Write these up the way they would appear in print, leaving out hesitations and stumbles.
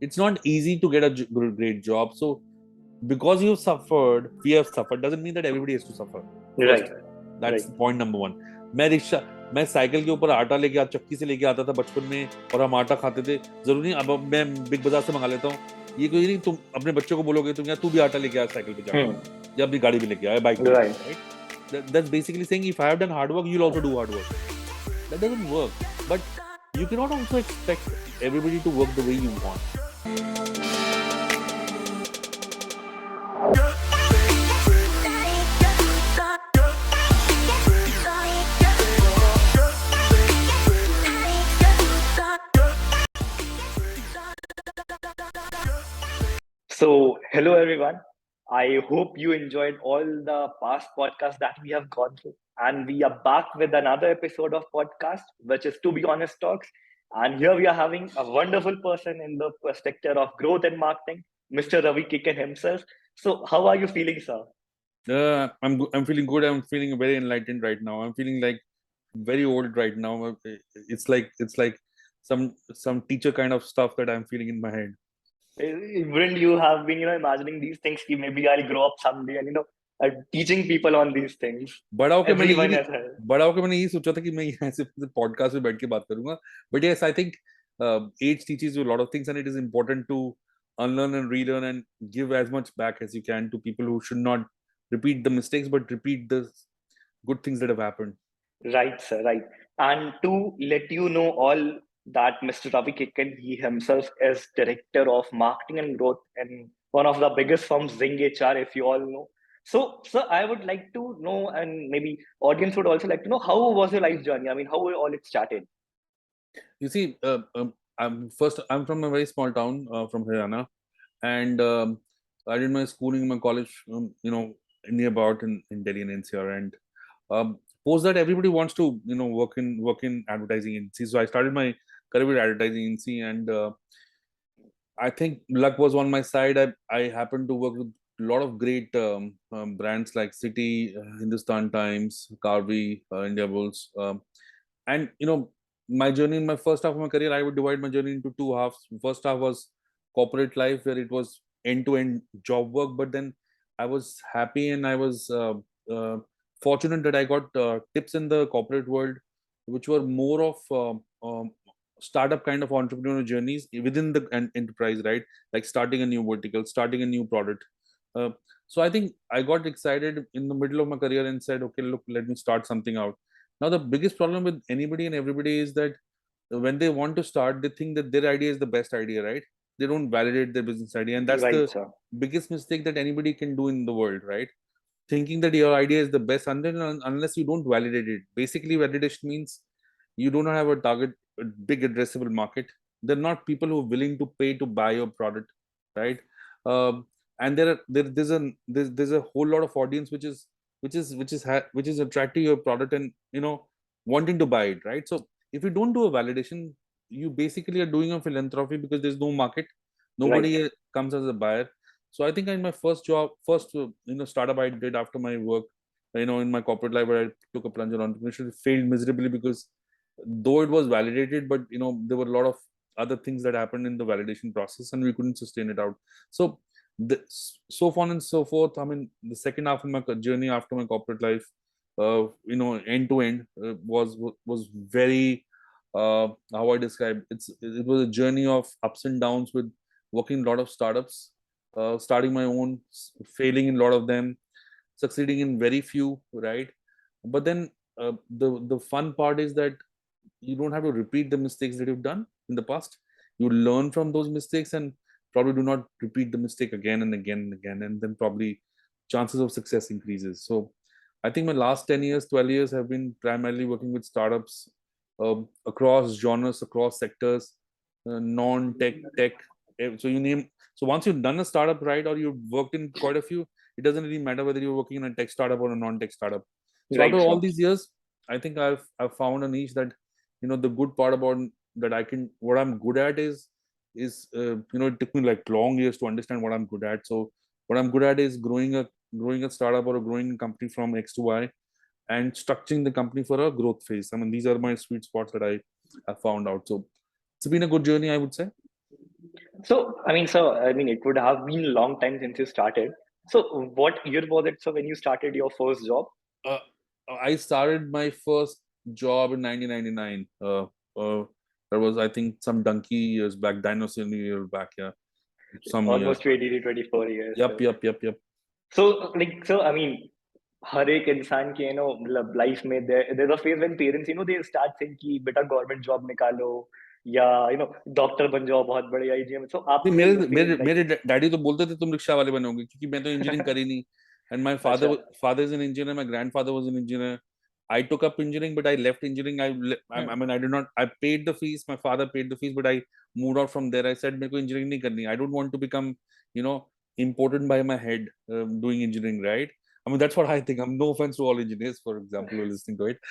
it's not easy to get a great job. So because you've suffered, we have suffered, doesn't mean that everybody has to suffer. First, that's point number one. मैं cycle के ऊपर आटा लेके चक्की से लेके आता था बचपन में, और हम आटा खाते थे. जरूरी नहीं अब मैं बिग बाजार से मंगा लेता हूँ. ये कोई नहीं तुम अपने बच्चों को बोलोगे तुम यार तू भी आटा लेके आ साइकिल पे जाकर, या अपनी गाड़ी भी लेके आया, बाइक पे, right? That's basically saying if I have done hard work, you'll also do hard work. That doesn't work. But you cannot also expect everybody to work the way you want. So, hello everyone. I hope you enjoyed all the past podcasts that we have gone through. And we are back with another episode of podcast, which is To Be Honest Talks. And here we are having a wonderful person in the sector of growth and marketing, Mr. Ravi Kikan himself. So, how are you feeling, sir? I'm feeling good. I'm feeling very enlightened right now. I'm feeling like very old right now. It's like some teacher kind of stuff that I'm feeling in my head. Wouldn't you have been, imagining these things? Ki maybe I'll grow up someday and teaching people on these things. बड़ा होके मैंने ये सोचा था कि मैं यहाँ से पॉडकास्ट में बैठ के बात करूंगा. But yes, I think age teaches you a lot of things, and it is important to unlearn and relearn and give as much back as you can to people who should not repeat the mistakes but repeat the good things that have happened. Right, sir, right. And to let you know all that Mr. Ravi Kikan, he himself is director of marketing and growth in one of the biggest firms, ZingHr, if you all know. So, sir, I would like to know, and maybe audience would also like to know, how was your life journey? I mean, how all it started? You see, I'm from a very small town from Haryana, and I did my schooling in my college, near about in Delhi and NCR, and post that everybody wants to work in advertising agency. So I started my career with advertising agency, and I think luck was on my side. I happened to work with a lot of great brands like City, Hindustan Times, Carvey, India Bulls, and my journey in my first half of my career, I would divide my journey into two halves. First half was corporate life, where it was end-to-end job work, but then I was happy and I was fortunate that I got tips in the corporate world, which were more of startup kind of entrepreneurial journeys within the enterprise, right? Like starting a new vertical, starting a new product. So I think I got excited in the middle of my career and said, okay, look, let me start something out. Now, the biggest problem with anybody and everybody is that when they want to start, they think that their idea is the best idea, right? They don't validate their business idea. And that's the biggest mistake that anybody can do in the world, right? Thinking that your idea is the best, unless you don't validate it. Basically, validation means you do not have a target, a big addressable market. They're not people who are willing to pay to buy your product, right? And there's a whole lot of audience which is attracted to your product and wanting to buy it, right? So if you don't do a validation, you basically are doing a philanthropy because there's no market, nobody comes as a buyer. So I think in my first startup I did after my work, in my corporate life, where I took a plunge on entrepreneurship, it failed miserably because though it was validated, but there were a lot of other things that happened in the validation process, and we couldn't sustain it out. So so on and so forth. I mean, the second half of my journey after my corporate life, end to end, was very how I describe it was a journey of ups and downs with working a lot of startups, starting my own, failing in a lot of them, succeeding in very few, right? But then the fun part is that you don't have to repeat the mistakes that you've done in the past. You learn from those mistakes and probably do not repeat the mistake again and again and again, and then probably chances of success increases. So I think my last 10 years, 12 years have been primarily working with startups across genres, across sectors, non-tech, tech. So once you've done a startup, right, or you've worked in quite a few, it doesn't really matter whether you're working in a tech startup or a non-tech startup. So after all these years, I think I've found a niche that, the good part about that what I'm good at is it took me like long years to understand what I'm good at. So what I'm good at is growing a startup or a growing company from X to Y, and structuring the company for a growth phase. I mean, these are my sweet spots that I have found out. So it's been a good journey, I would say. So, it would have been a long time since you started. So, what year was it? So, when you started your first job? Uh, I started my first job in 1999. That was, I think, some donkey years back, dinosaur years back. Yeah, some years. Almost 20 to 24 years. Yep, yep, yep, yep. So, हर एक इंसान के मतलब life में there's a phase when parents they start saying कि बेटा government job निकालो या doctor बन जाओ बहुत बड़े आईजीएम सो नहीं, आपके मेरे फेज लाइक मेरे डैडी तो बोलते थे तुम रिक्शा वाले बनोगे, क्योंकि मैं तो इंजीनियरिंग करी नहीं. एंड माय अच्छा father is an engineer, my grandfather was an engineer. I took up engineering, but I left engineering. I mean, I did not. I paid the fees. My father paid the fees, but I moved out from there. I said, "मेरे को engineering नहीं करनी. I don't want to become, you know, important by my head doing engineering." Right? I mean, that's what I think. I'm no offense to all engineers, for example, who are listening to it.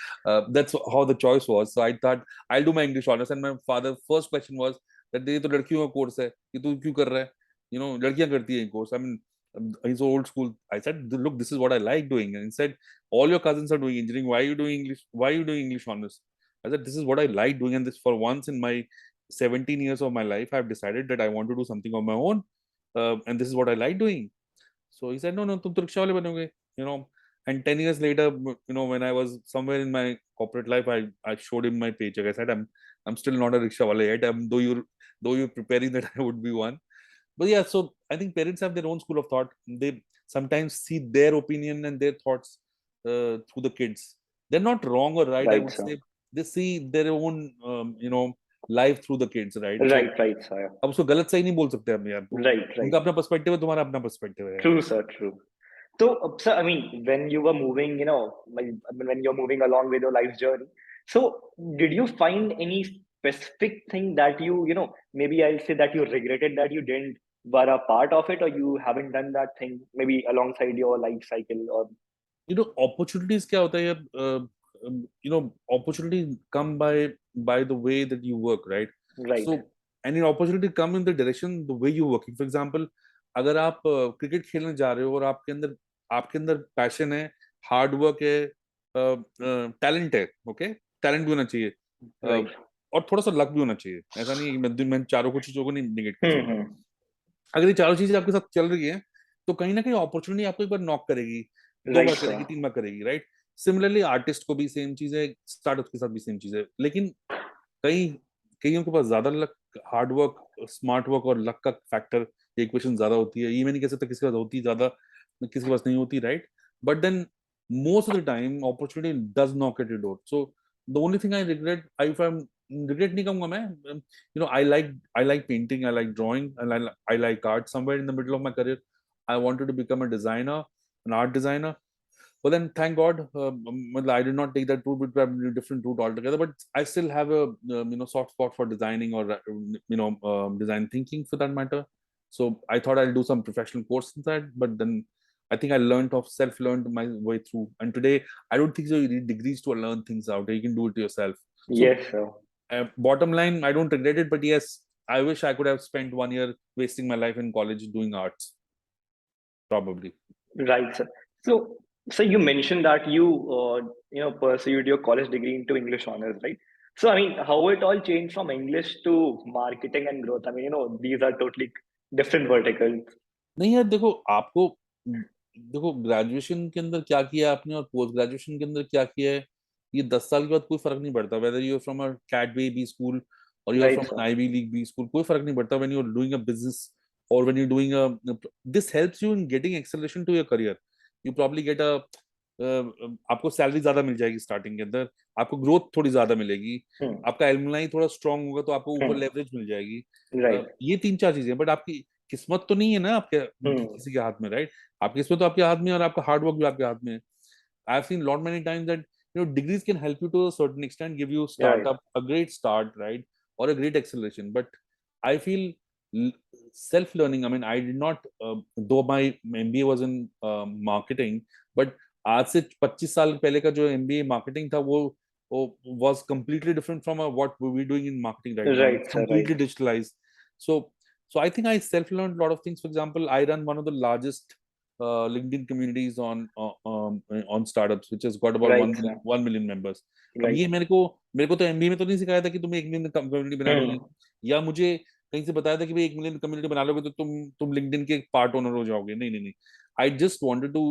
That's how the choice was. So I thought I'll do my English honors. And my father's first question was, ये तो लड़कियों का course है, ये तू क्यों कर रहा है? लड़कियां करती है course. I mean, he's old school. I said, look, this is what I like doing. And he said, all your cousins are doing engineering. Why are you doing English? Why are you doing English honors? I said, this is what I like doing. And this, for once in my 17 years of my life, I've decided that I want to do something on my own. And this is what I like doing. So he said, no, तुम तो rickshaw वाले बनोगे, you know. And 10 years later, when I was somewhere in my corporate life, I showed him my paycheck. I said, I'm still not a rickshaw wale yet. Though you're preparing that I would be one. But yeah, so I think parents have their own school of thought. They sometimes see their opinion and their thoughts through the kids. They're not wrong or right. I right would sir say they see their own, life through the kids, right? So right right sir अब उसको गलत सही नहीं बोल सकते हम यार. तो राइट उनका राइट अपना पर्सपेक्टिव है, तुम्हारा अपना पर्सपेक्टिव है यार. True sir true So, sir, when you were moving, when you're moving along with your life journey, so did you find any specific thing that maybe I'll say that you regretted that you didn't were a part of it, or you haven't done that thing maybe alongside your life cycle, or Opportunities क्या होता है यार. Opportunities come by the way that you work, right? right, So any opportunity come in the direction the way you working. For example, अगर आप cricket खेलने जा रहे हो और आपके अंदर पैशन है, हार्ड वर्क है, टैलेंट है, ओके, टैलेंट भी होना चाहिए, right, और थोड़ा सा लक भी होना चाहिए. ऐसा नहीं है कि मैं चारों को चीजों को नहीं निगेट कर सकता. hmm, अगर ये चारों चीजें आपके साथ चल रही है, तो कहीं ना कहीं अपॉर्चुनिटी आपको एक बार नॉक करेगी, दो बार right, करेगी, sir, 3 बार करेगी, राइट? सिमिलरली आर्टिस्ट को भी सेम चीज है, स्टार्टअप के साथ भी सेम चीज है. लेकिन कई कईयों के पास ज्यादा luck, hard work, smart work और लक का फैक्टर इक्वेशन ज्यादा होती है. ये मैं नहीं कह सकता किसके पास होती है ज्यादा, किसके पास नहीं होती, right? But then most of the time opportunity does knock at your door. So the only thing I regret, if I'm regret नहीं कहूंगा मैं, I like painting, I like drawing, and I like art. Somewhere in the middle of my career I wanted to become a designer, an art designer. But then thank God, I did not take that route, but probably a different route altogether. But I still have a soft spot for designing, or design thinking for that matter. So I thought I'll do some professional course in that. But then I think I self-learned my way through. And today I don't think so you need degrees to learn things out. You can do it yourself. So yes, sir, bottom line, I don't regret it. But yes, I wish I could have spent 1 year wasting my life in college doing arts. Probably. right, sir. So, you mentioned that you pursued your college degree into English honors, right? So, how it all changed from English to marketing and growth? These are totally different verticals. नहीं यार, देखो graduation के अंदर क्या किया आपने और post graduation के अंदर क्या किया है, ये 10 साल के बाद कोई फर्क नहीं पड़ता. Whether you are from a CAT B school और you are Right, from sir. An Ivy League B school, कोई फर्क नहीं पड़ता. When you are doing a business और when you doing a this helps you in getting acceleration to your career. You probably get a आपको salary ज्यादा मिल जाएगी starting के अंदर, आपको ग्रोथ थोड़ी ज्यादा मिलेगी, Hmm. आपका एलुमनाई थोड़ा स्ट्रांग होगा तो आपको ऊपर Hmm. लेवरेज मिल जाएगी. Right. ये 3-4 चीजें. बट आपकी किस्मत तो नहीं है ना आपके Hmm. किसी के हाथ में, राइट? आपकी किस्मत तो आपके हाथ में है और आपका हार्ड वर्क भी आपके हाथ में है. I have seen lot many times that degrees can help you to a certain extent, give you Right. startup a great start, right, or a great acceleration. But I feel self learning, I mean, I did not though my MBA was in marketing, but आज से 25 साल पहले का जो MBA marketing था वो was completely different from what we're doing in marketing right now. Right, It's sir. Right. completely digitalized. So I think I self-learned a lot of things. For example, I run one of the largest LinkedIn communities on startups, which has got about Right, sir. 1 million members. अब Right. ये मेरे को तो MBA में तो नहीं सिखाया था कि तुम्हें 1 मिलियन कम्युनिटी बनानी है, Hmm. या मुझे कहीं से बताया था कि भाई 1 मिलियन कम्युनिटी बना लोगे तो तुम लिंक्डइन के पार्ट ओनर हो जाओगे. नहीं नहीं नहीं. I just wanted to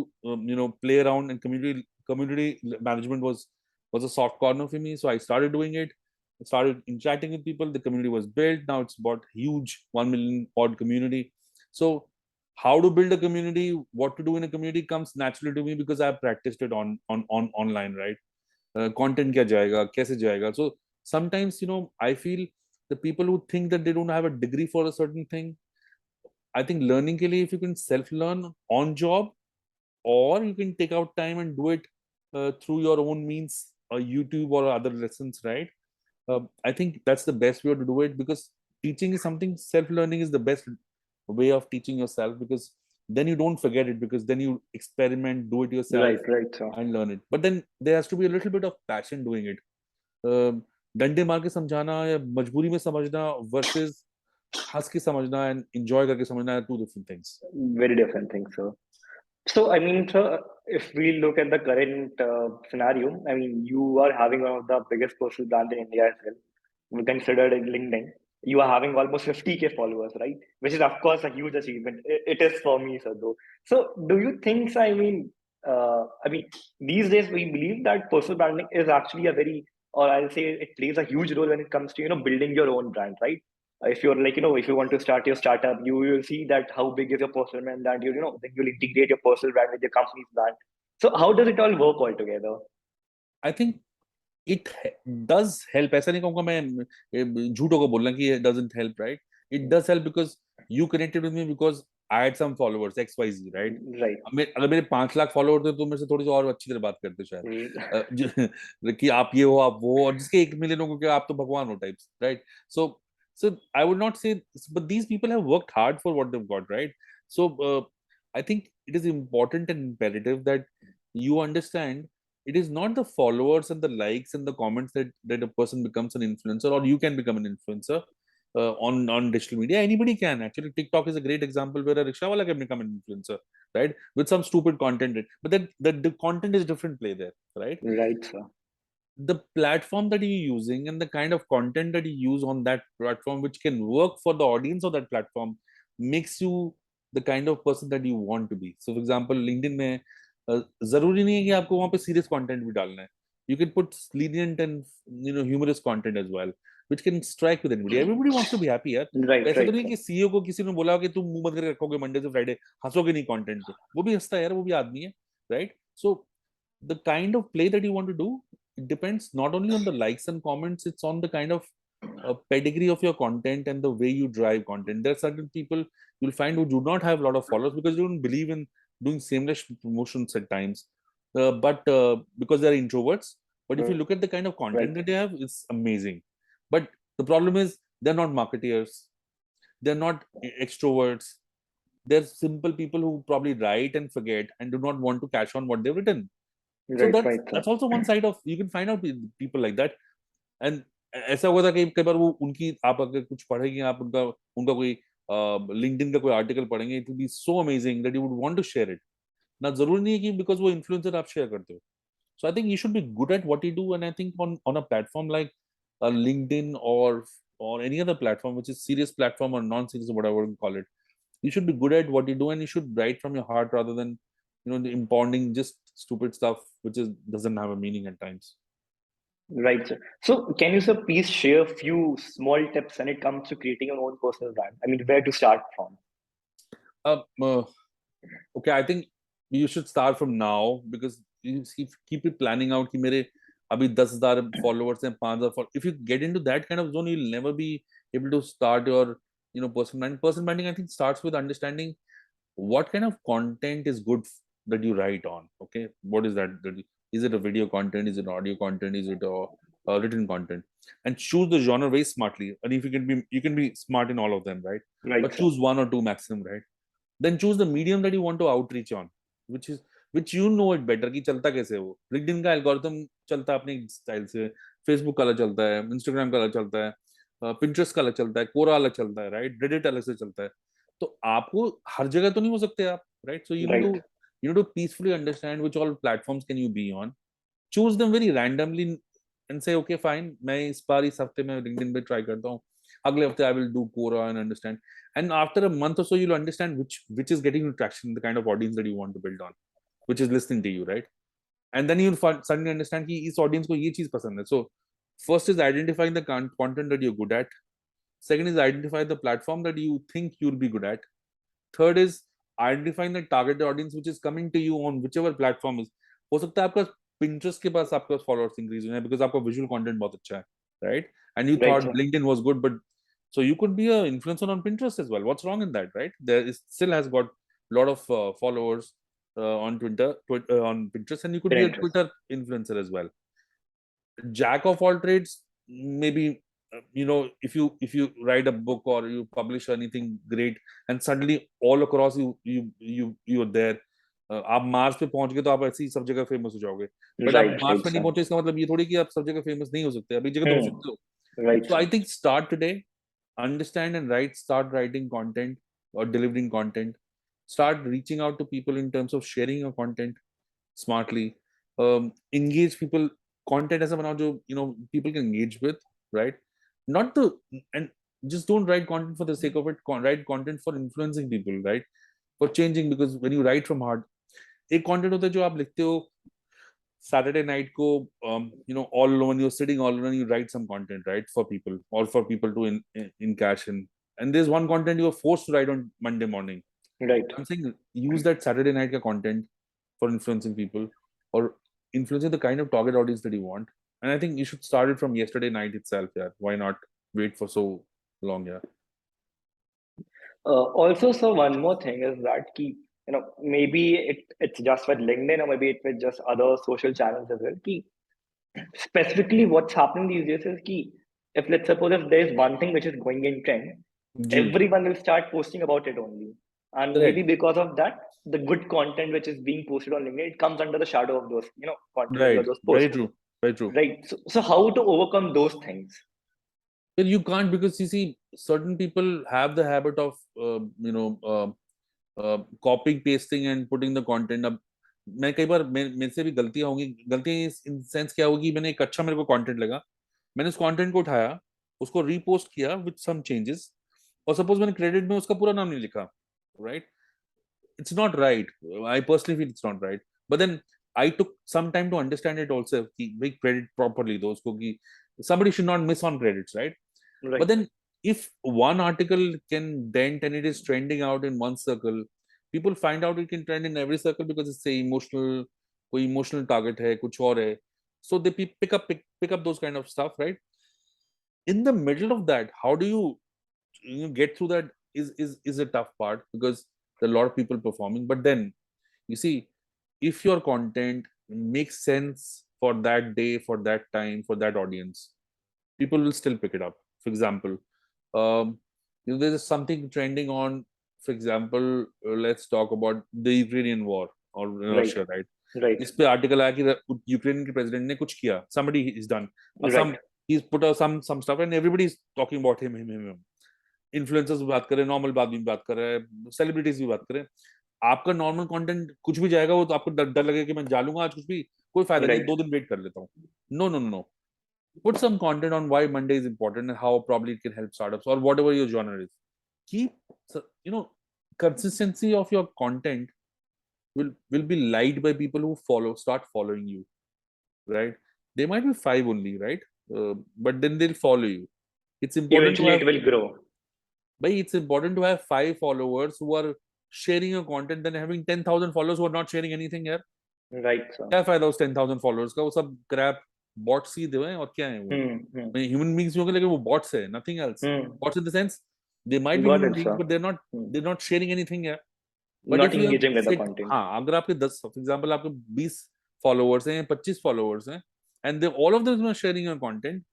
play around, and community management was a soft corner for me. So I started doing it. I started interacting with people. The community was built. Now it's about huge 1 million odd community. So how to build a community, what to do in a community comes naturally to me because I've practiced it on online, right? Content kya jayega, kaise jayega. So sometimes I feel the people who think that they don't have a degree for a certain thing, I think learning ke liye, if you can self learn on job, or you can take out time and do it through your own means, YouTube or other lessons, right? I think that's the best way to do it, because teaching is something, self learning is the best way of teaching yourself, because then you don't forget it, because then you experiment, do it yourself, right, sir. and learn it. But then there has to be a little bit of passion doing it. डंडे मार के समझाना या मजबूरी में समझना versus हंस के समझना एंड एंजॉय करके समझना, two different things. Very different things, sir. So, I mean, sir, if we look at the current scenario, I mean, you are having one of the biggest personal brands in India as well. We considered in LinkedIn. You are having almost 50K followers, right? Which is, of course, a huge achievement. It is for me, sir, though. So, do you think, I mean, these days we believe that personal branding is actually a very, or I'll say it plays a huge role when it comes to, building your own brand, right? If you're like, if you want to start your startup, you will see that how big is your personal brand, and then you'll integrate your personal brand with your company's brand. So how does it all work all together? I think it does help. ऐसा नहीं कहूंगा मैं झूठ होगा बोलना कि it doesn't help, right? It does help because you connected with me because I had some followers, XYZ, right? Right. अगर मेरे 5 लाख फॉलोअर थे तो मेरे से थोड़ी सी और अच्छी तरह बात करते शायद. कि आप ये हो, आप वो, और जिसके 1 मिलियन हो कि आप तो भगवान हो types, right? So I would not say, but these people have worked hard for what they've got, right? So I think it is important and imperative that you understand it is not the followers and the likes and the comments that a person becomes an influencer, or you can become an influencer on digital media. Anybody can actually. TikTok is a great example where a rickshawala can become an influencer, right, with some stupid content. But then the content is different play there, right? Right, sir. The platform that you're using and the kind of content that you use on that platform, which can work for the audience of that platform, makes you the kind of person that you want to be. So for example, LinkedIn में जरूरी नहीं है कि आपको वहां पे serious content भी डालना है. You can put lenient and humorous content as well, which can strike with anybody. Everybody wants to be happy, यार. Right, ऐसा तो right, नहीं sir. कि सीईओ को किसी ने बोला कि तुम मुंह बंद करके रखोगे मंडे से फ्राइडे, हंसोगे नहीं कंटेंट पे. वो भी हंसता है यार, वो भी आदमी है, right? So the kind of play that you want to do, it depends not only on the likes and comments, it's on the kind of pedigree of your content and the way you drive content. There are certain people you'll find who do not have a lot of followers because they don't believe in doing seamless promotions at times, but because they're introverts. But if you look at the kind of content Right. that they have, it's amazing. But the problem is they're not marketeers, they're not extroverts, they're simple people who probably write and forget and do not want to catch on what they've written. So Right, right, sir. that's also one side of, you can find out people like that. And ऐसा हुआ था कि कई बार वो उनकी, आप अगर कुछ पढ़ेंगे, आप उनका उनका कोई लिंक्डइन का कोई आर्टिकल पढ़ेंगे, it will be so amazing that you would want to share it. ना जरूरी नहीं है कि बिकॉज वो इन्फ्लुएंसर आप शेयर करते हो. So I think you should be good at what you do, and I think on a platform like LinkedIn or any other platform which is serious platform or non-serious or whatever you call it, you should be good at what you do, and you should write from your heart rather than impounding just stupid stuff which is doesn't have a meaning at times. Right, sir. So, can you, sir, please share a few small tips when it comes to creating your own personal brand? I mean, where to start from? Uh, uh, okay, I think you should start from now, because you keep it planning out कि मेरे अभी 10,000 followers हैं, 5,000 followers. If you get into that kind of zone, you'll never be able to start your personal branding. Personal branding, I think, starts with understanding what kind of content is good that you write on. Okay, what is that? Is it a video content? Is it audio content? Is it a written content? And choose the genre very smartly. And if you can be smart in all of them, right? Right, But sir. choose one or two maximum, right? Then choose the medium that you want to outreach on, which you know it better कि चलता कैसे है वो. LinkedIn का algorithm चलता है अपने style से, Facebook का अलग चलता है, Instagram का अलग चलता है, Pinterest का अलग चलता है, Quora अलग चलता है, राइट? Reddit अलग से चलता है. तो आपको हर जगह तो नहीं हो सकते आप, right? So Right. you need to peacefully understand which all platforms can you be on. Choose them very randomly and say, okay, fine, मैं इस बार इस हफ्ते में LinkedIn पे ट्राई करता हूँ. Agle hafte I will do Quora and understand. And after a month or so, you'll understand which is getting you traction, the kind of audience that you want to build on, which is listening to you, right? And then you'll suddenly understand कि इस audience को ये चीज पसंद है. So first is identifying the content that you're good at. Second is identify the platform that you think you'll be good at. Third is identifying the target audience which is coming to you on whichever platform is. हो सकता है आपका Pinterest के पास आपका followers increase हुए हैं because आपका visual content बहुत अच्छा है, right? And you Right, thought sir. LinkedIn was good, but so you could be an influencer on Pinterest as well. What's wrong in that, right? There is still has got a lot of followers on Twitter, on Pinterest, and you could be a Pinterest. Twitter influencer as well. Jack of all trades, maybe if you write a book or you publish anything great, and suddenly all across you're there. आप Mars पे पहुंच गए तो आप ऐसे ही सब जगह famous हो जाओगे, बट आप Right, मार्स right, पे नहीं sir. पहुंचे इसका मतलब ये थोड़ी कि आप सब जगह फेमस नहीं हो सकते, आप एक जगह तो हो सकते हो. Right, So I sir. think start today, understand and start writing content or delivering content. Start reaching out to people in terms of sharing your content smartly. Engage people. Content as a बनाओ जो people can engage with, right? Not to and just don't write content for the sake of it. Write content for influencing people, right? For changing, because when you write from heart, एक content होता है जो आप लिखते हो Saturday night ko, all alone, you're sitting all alone, you write some content, right, for people or for people to in cash in. And there's one content you are forced to write on Monday morning. Right. I'm saying use that Saturday night content for influencing people or influencing the kind of target audience that you want. And I think you should start it from yesterday night itself. Yeah, why not wait for so long? Yeah. Also, so one more thing is that maybe it's just with LinkedIn or maybe it's with just other social channels as well. Specifically, what's happening these days is if let's suppose if there's one thing which is going in trend, Gee, everyone will start posting about it only, and maybe correct. because of that, the good content which is being posted on LinkedIn, it comes under the shadow of those content or Right. those Very posts. true. Very true. Right. So how to overcome those things? Well, you can't, because you see, certain people have the habit of, कॉपिंग pasting and putting the content. अब मैं कई बार मेरे से भी गलतियां होंगी. गलतियां in sense क्या होगी, मैंने एक अच्छा मेरे को कंटेंट लगा, मैंने उस कंटेंट को उठाया, उसको रीपोस्ट किया विद सम चेंजेस, और सपोज मैंने क्रेडिट में उसका पूरा नाम नहीं लिखा, right? It's not right. I personally feel it's not right. But then I took some time to understand it also. We credit properly those cookie. Somebody should not miss on credits, right? Right. But then if one article can dent and it is trending out in one circle, people find out it can trend in every circle because it's a emotional, कोई emotional target है, कुछ और है. So they pick up those kind of stuff, right? In the middle of that, how do you get through that is a tough part, because there are a lot of people performing. But then you see, if your content makes sense for that day, for that time, for that audience, people will still pick it up. For example, there's something trending on, for example, let's talk about the Ukrainian war or Right. Russia, right? Right. इस पे article आया कि Ukraine के president ने कुछ किया, somebody is done some, Right. he's put out some stuff and everybody is talking about him. Influencers भी बात कर रहे हैं, नॉर्मल बात भी बात कर रहे हैं, सेलिब्रिटीज भी बात कर रहे हैं. आपका नॉर्मल कंटेंट कुछ भी जाएगा, वो तो आपको डर लगेगा कि मैं डालूंगा आज कुछ भी, कोई फायदा नहीं, Right. 2 दिन वेट कर लेता हूँ. No. Put some content on why Monday is important and how probably it can help startups or whatever your genre is. Keep, consistency of your content will be liked by people who start following you, right? They might be 5 only, right? But then they'll follow you. It's important to Eventually, have, it will grow. but it's important to have 5 followers who are sharing your content than having 10,000 followers who are not sharing anything here. Right, sir. क्या फायदा उस 10,000 followers का? वो सब Krebs bots ही दे हैं, और क्या है वो? Human beings भी होंगे, लेकिन वो बॉट्स है, nothing else. Bots in the sense they might be Got human it, beings, sir. but they're not sharing anything here. But Not if you have engaging with the set, content. हाँ, अगर आपके 10, for example, आपके 20 followers हैं, 25 followers हैं, and all of them are sharing your content,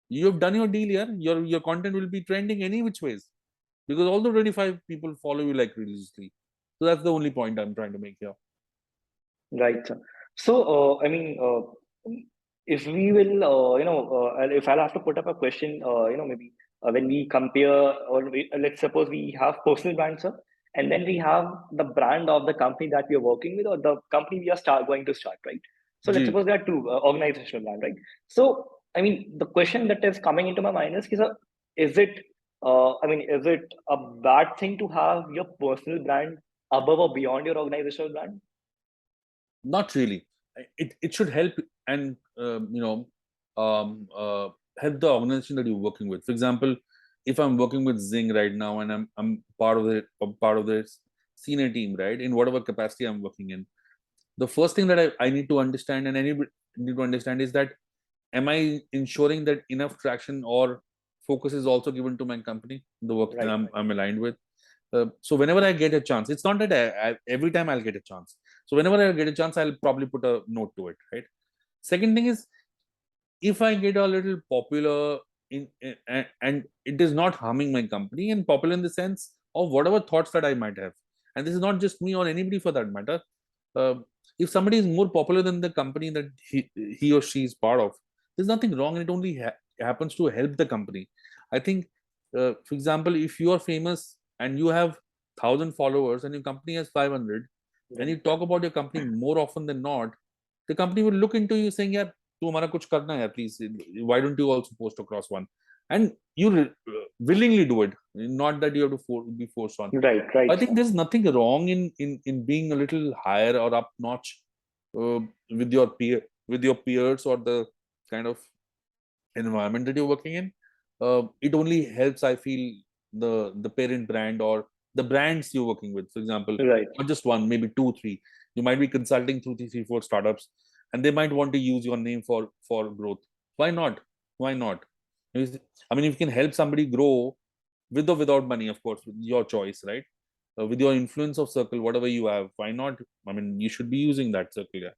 you have done your deal here. Your content will be trending any which ways, because all the 25 people follow you like religiously. So that's the only point I'm trying to make here. Right, sir. So, if we will, if I'll have to put up a question, maybe when we compare, or let's suppose we have personal brand, sir, and then we have the brand of the company that we are working with, or the company we are going to start, right? So let's ji. suppose there are two organizational brand, right? So, I mean, the question that is coming into my mind is it I mean, is it a bad thing to have your personal brand above or beyond your organizational brand? Not really. It should help and help the organization that you're working with. For example, if I'm working with Zing right now and I'm part of the senior team, right, in whatever capacity I'm working in, the first thing that I need to understand and anybody need to understand is that am I ensuring that enough traction or focus is also given to my company, the work that Right. I'm aligned with. So whenever I get a chance, it's not that every time I'll get a chance. So whenever I get a chance, I'll probably put a note to it, right? Second thing is, if I get a little popular and it is not harming my company, and popular in the sense of whatever thoughts that I might have, and this is not just me or anybody for that matter. Uh, if somebody is more popular than the company that he or she is part of, there's nothing wrong, and it only happens to help the company. I think, for example, if you are famous and you have 1,000 followers and your company has 500, and Right. you talk about your company more often than not, the company will look into you saying, "Yeah, तू हमारा कुछ करना है please, why don't you also post across one," and you willingly do it, not that you have to be forced on. Right. Right. I think there's nothing wrong in being a little higher or up notch uh, with your peers or the kind of environment that you're working in. It only helps, I feel, the parent brand or the brands you're working with. For example, Right. not just one, maybe two, three. You might be consulting two, three, four startups, and they might want to use your name for growth. Why not? Why not? I mean, if you can help somebody grow with or without money, of course, with your choice, right? With your influence of circle, whatever you have, why not? I mean, you should be using that circle. Yeah.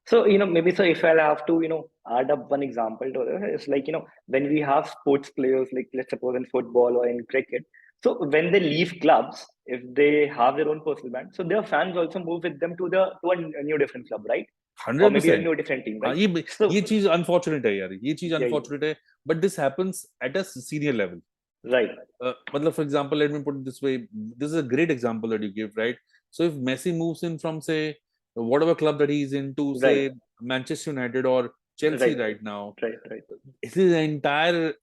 So, maybe so if I'll have to, add up one example to this, it's like, when we have sports players, like let's suppose in football or in cricket, so when they leave clubs, if they have their own personal brand, so their fans also move with them to a new different club, right? Or hundred maybe a percent new different team, हाँ, right? ये So, चीज unfortunate है यार, ये चीज yeah, unfortunate है, but this happens at a senior level. right, मतलब for example, let me put it this way, this is a great example that you give, right? So if Messi moves in from, say, whatever club that he's into, right, say Manchester United or Chelsea right, right now, right, his entire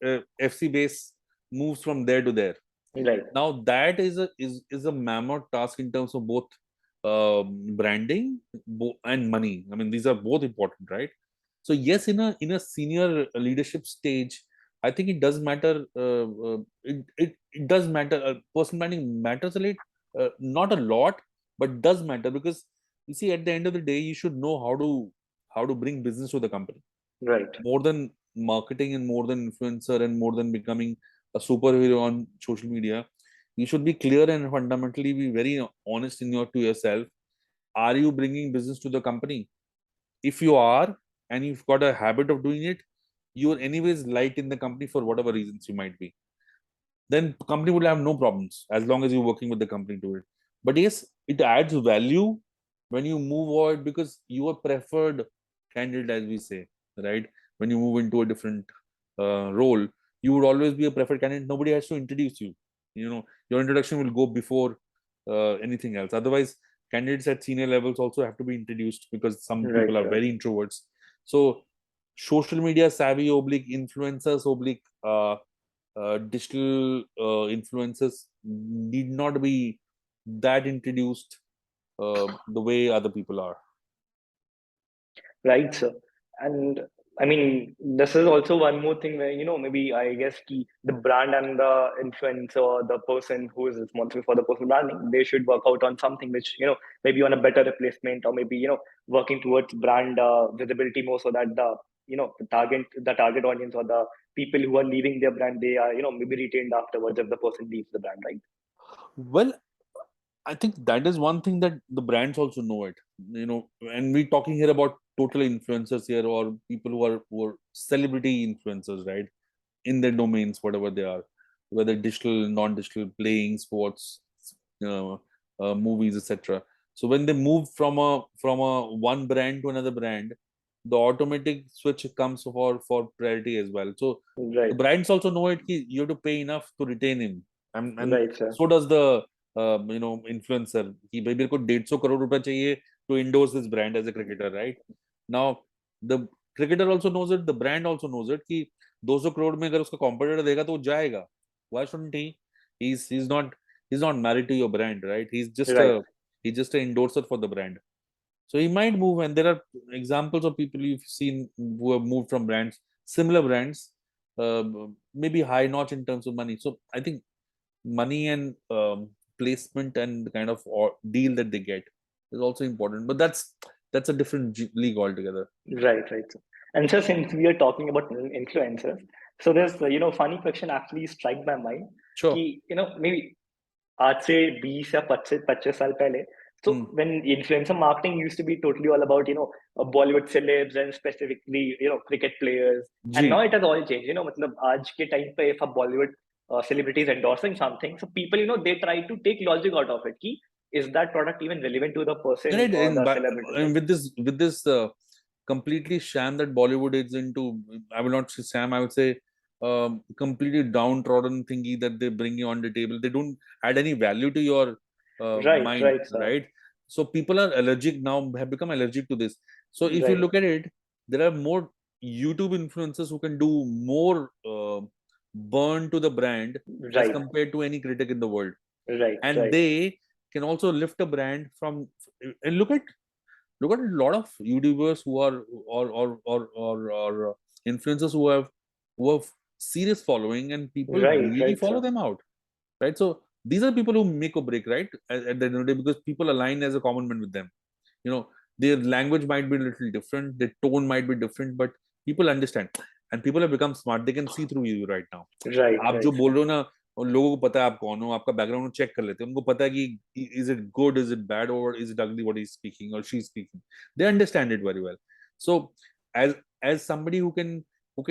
FC base moves from there to there. right, Now that is a mammoth task in terms of both branding and money. I mean, these are both important, right? So yes, in a senior leadership stage, I think it does matter. It does matter. Personal branding matters a lot, not a lot, but does matter, because you see, at the end of the day, you should know how to bring business to the company right, more than marketing and more than influencer and more than becoming a superhero on social media. You should be clear and fundamentally be very honest to yourself. Are you bringing business to the company? If you are, and you've got a habit of doing it, you're anyways light in the company for whatever reasons you might be, then company will have no problems as long as you're working with the company to it. But yes, it adds value when you move forward, because you are preferred candidate, as we say, right? When you move into a different role, you would always be a preferred candidate. Nobody has to introduce you. Your introduction will go before anything else. Otherwise, candidates at senior levels also have to be introduced, because some right, people are right. very introverts. So social media savvy oblique influencers oblique digital influences need not be that introduced the way other people are. Right, sir. And I mean, this is also one more thing where, maybe I guess the brand and the influencer or the person who is responsible for the personal branding, they should work out on something which, maybe on a better replacement, or maybe, working towards brand visibility more, so that the target audience or the people who are leaving their brand, they are, maybe retained afterwards if the person leaves the brand, right? Well, I think that is one thing that the brands also know it. And we're talking here about total influencers here, or people who are celebrity influencers, right? In their domains, whatever they are, whether digital, non-digital, playing, sports, uh, movies, etc. So when they move from a one brand to another brand, the automatic switch comes for priority as well. So the Right, brands also know it. You have to pay enough to retain him, and right, sir. so does the influencer. कि भाई मेरे को 150 crore रुपए चाहिए to endorse this brand as a cricketer, right? Now the cricketer also knows it, the brand also knows it कि 200 crore में अगर उसका competitor देगा तो वो जाएगा. Why shouldn't he? He's not married to your brand, right? Right. He's just an endorser for the brand. So he might move, and there are examples of people you've seen who have moved from brands, similar brands, uh, maybe high notch in terms of money. So I think money and placement and the kind of deal that they get is also important. But that's a different league altogether. Right, right. And so since we are talking about influencers, so there's funny question actually struck my mind Sure. कि maybe आज से 20 या 25 साल पहले, so Hmm. when influencer marketing used to be totally all about Bollywood celebs and specifically cricket players, and now ji. it has all changed. मतलब आज के time पे if a Bollywood celebrity is endorsing something, so people they try to take logic out of it. कि is that product even relevant to the person Right. or And, the celebrity, and right? with this completely sham that Bollywood is into, I will not say sham, I would say completely downtrodden thingy that they bring you on the table. They don't add any value to your Right, mind, right, sir. right? So people are allergic now, have become allergic to this. So if you Right, look at it, there are more YouTube influencers who can do more burn to the brand as right, compared to any critic in the world. right, And right, they can also lift a brand from, and look at a lot of YouTubers who are or influencers who have serious following and people right, really right, follow sir. them out, right? So these are people who make or break, right? At the end of the day, because people align as a common man with them. You know, their language might be a little different, their tone might be different, but people understand, and people have become smart. They can see through you right now. Right, आप right, जो बोल sir. रहे हो ना, उन लोगों को पता है आप कौन हो, आपका बैकग्राउंड चेक कर लेते हैं, उनको पता है कि is it good, is it bad, or is it ugly what he's speaking or she's speaking. They understand it very well. So as somebody who can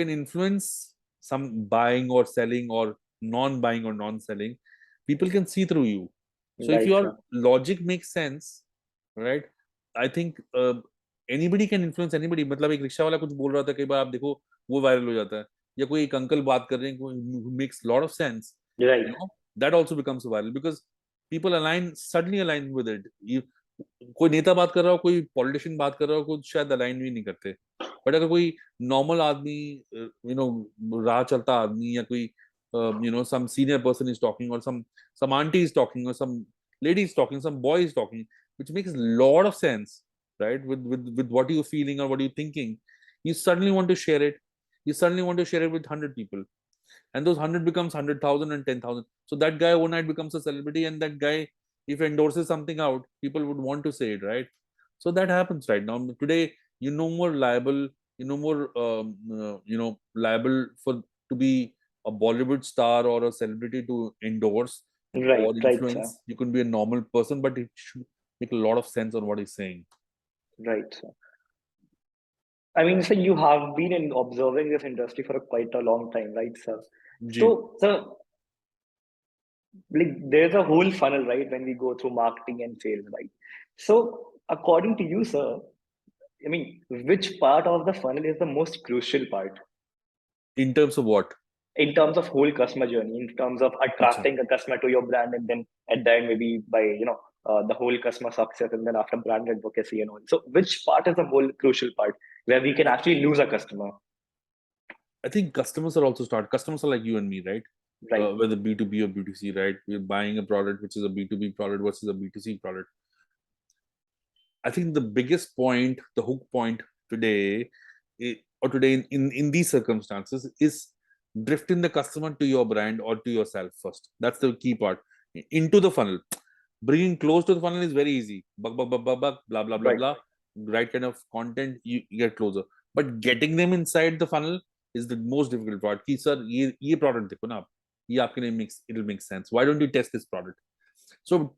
influence some buying or selling or non-buying or non-selling, people can see through you. So if Right, your sir. logic makes sense, right, I think anybody can influence anybody. मतलब एक rickshaw वाला कुछ बोल रहा था, कई बार आप देखो वो वायरल हो जाता है, या कोई एक अंकल बात कर रहे हैं who makes a lot of sense, Right, that also becomes viral because people suddenly align with it. कोई नेता बात कर रहा हो, कोई पॉलिटिशियन बात कर रहा हो, कुछ शायद अलाइन भी नहीं करते, बट अगर कोई नॉर्मल आदमी, राह चलता आदमी, या कोई some senior person is talking, or some auntie is talking, or some lady is talking, some boy is talking, which makes a lot of sense, right, with what you're feeling or what you're thinking, you suddenly want to share it. You suddenly want to share it with 100 people, and those 100 becomes 100,000 and 10,000. So that guy overnight becomes a celebrity, and that guy, if endorses something out, people would want to say it, right? So that happens right now. Today, you're no more liable, you're no more, liable for to be a Bollywood star or a celebrity to endorse right, or right, sir. influence. You can be a normal person, but it should make a lot of sense on what he's saying. Right, sir. I mean, so you have been in observing this industry for quite a long time, right, sir? Ji. So, sir, like there's a whole funnel, right, when we go through marketing and sales, right? So, according to you, sir, I mean, which part of the funnel is the most crucial part In terms of what? in terms of whole customer journey, in terms of Acha. attracting a customer to your brand, and then at the end, maybe by the whole customer success, and then after brand advocacy and all. So, which part is the whole crucial part where we can actually lose a customer? I think customers are also start. Customers are like you and me, right? Right, Whether B2B or B2C, right? We're buying a product which is a B2B product versus a B2C product. I think the biggest point, the hook point today, or today in these circumstances, is drifting the customer to your brand or to yourself first. That's the key part. Into the funnel. Bringing close to the funnel is very easy. Bug, bug, bug, bug, bug, blah, blah, blah, right, blah. Right kind of content, you get closer. But getting them inside the funnel is the most difficult part. Ki, sir, ye product dekho na, ye aapke liye makes, it'll make sense. Why don't you test this product? So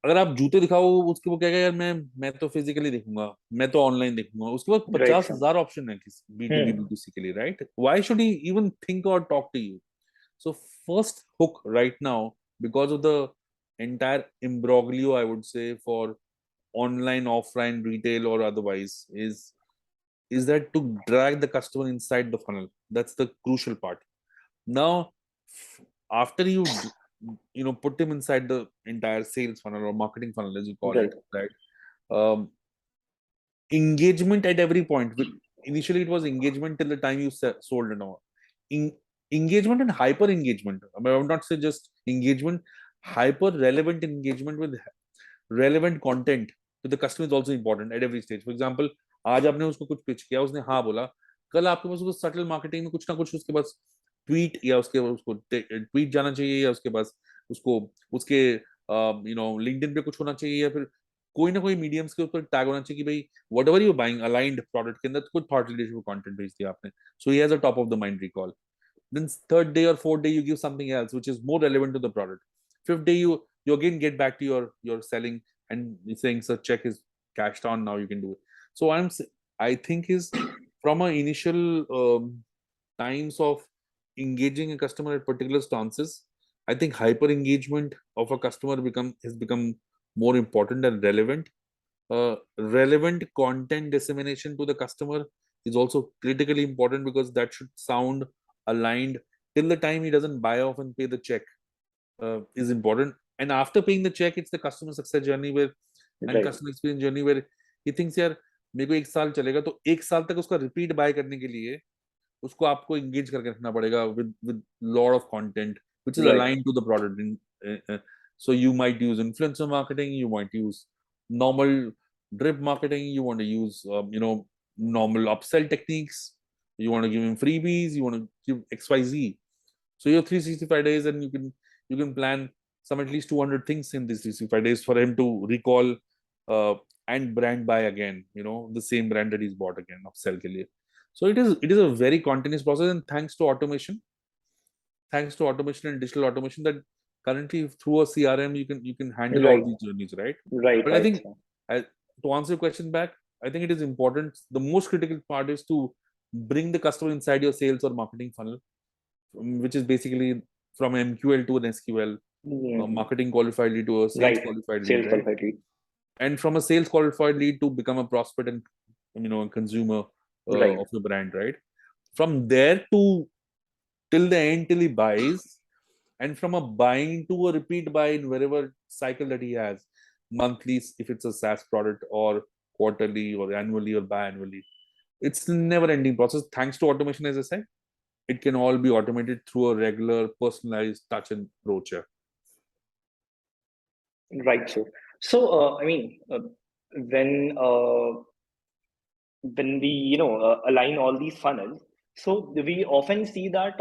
अगर आप जूते दिखाओ उसके, वो कहेगा यार मैं तो फिजिकली देखूंगा, मैं तो ऑनलाइन देखूंगा, उसके बाद right, पचास sir. हजार ऑप्शन है B to B Hmm. B to C के लिए, right? Why should he even think और talk to you? So first hook right now, because of the entire imbroglio, I would say, for online offline retail or otherwise, is that to drag the customer inside the funnel. That's the crucial part. Now after you put them inside the entire sales funnel or marketing funnel, as you call it, Right, right? um, Engagement at every point. Initially it was engagement till the time you sold and all. engagement and hyper engagement. I mean, I would not say just engagement, hyper relevant engagement with relevant content to the customer is also important at every stage. For example, आज आपने उसको कुछ pitch किया, उसने हाँ बोला, कल आपके पास उसको सटल मार्केटिंग में कुछ ना कुछ उसके पास ट्वीट या उसके उसको ट्वीट जाना चाहिए, या उसके पास उसको उसके लिंक्डइन पे कुछ होना चाहिए, या फिर कोई ना कोई मीडियम्स के ऊपर टैग होना चाहिए कि भाई whatever you buying aligned product के अंदर कुछ थॉट लीडरशिप कंटेंट भेज दिया आपने, so he has a top of the mind recall. Then third day or fourth day you give something else which is more relevant to the product. Fifth day you again get back to your selling and saying, sir, check is cashed on, now you can do it. So I think is from a initial times of engaging a customer at particular stances, I think hyper engagement of a customer has become more important and relevant. Relevant content dissemination to the customer is also critically important, because that should sound aligned till the time he doesn't buy off and pay the check, is important. And after paying the check, it's the customer success journey where and Right. customer experience journey where he thinks, यार मेरे को 1 साल चलेगा, तो 1 साल तक उसका repeat bye करने के लिए उसको आपको engage करके रखना पड़ेगा with lot of content which is Right. aligned to the product. So you might use influencer marketing, you might use normal drip marketing, you want to use normal upsell techniques, you want to give him freebies, you want to give XYZ. So you have 365 days, and you can plan some at least 200 things in these 365 days for him to recall and brand buy again, the same brand that he's bought again, upsell ke liye. So it is a very continuous process, and thanks to automation and digital automation, that currently through a CRM you can handle all Right. these journeys, right? Right. But I Right. think to answer your question back, I think it is important. The most critical part is to bring the customer inside your sales or marketing funnel, which is basically from MQL to an SQL, Mhm. marketing qualified lead to a sales Right. qualified lead, Sales right? qualified lead. And from a sales qualified lead to become a prospect and a consumer Right. of the brand, right? From there to till the end, till he buys, and from a buying to a repeat buy in wherever cycle that he has, monthly if it's a SaaS product, or quarterly or annually or biannually. It's a never ending process. Thanks to automation, as I said, it can all be automated through a regular personalized touch and approach. Yeah. Right. So I mean, when when we align all these funnels, so we often see that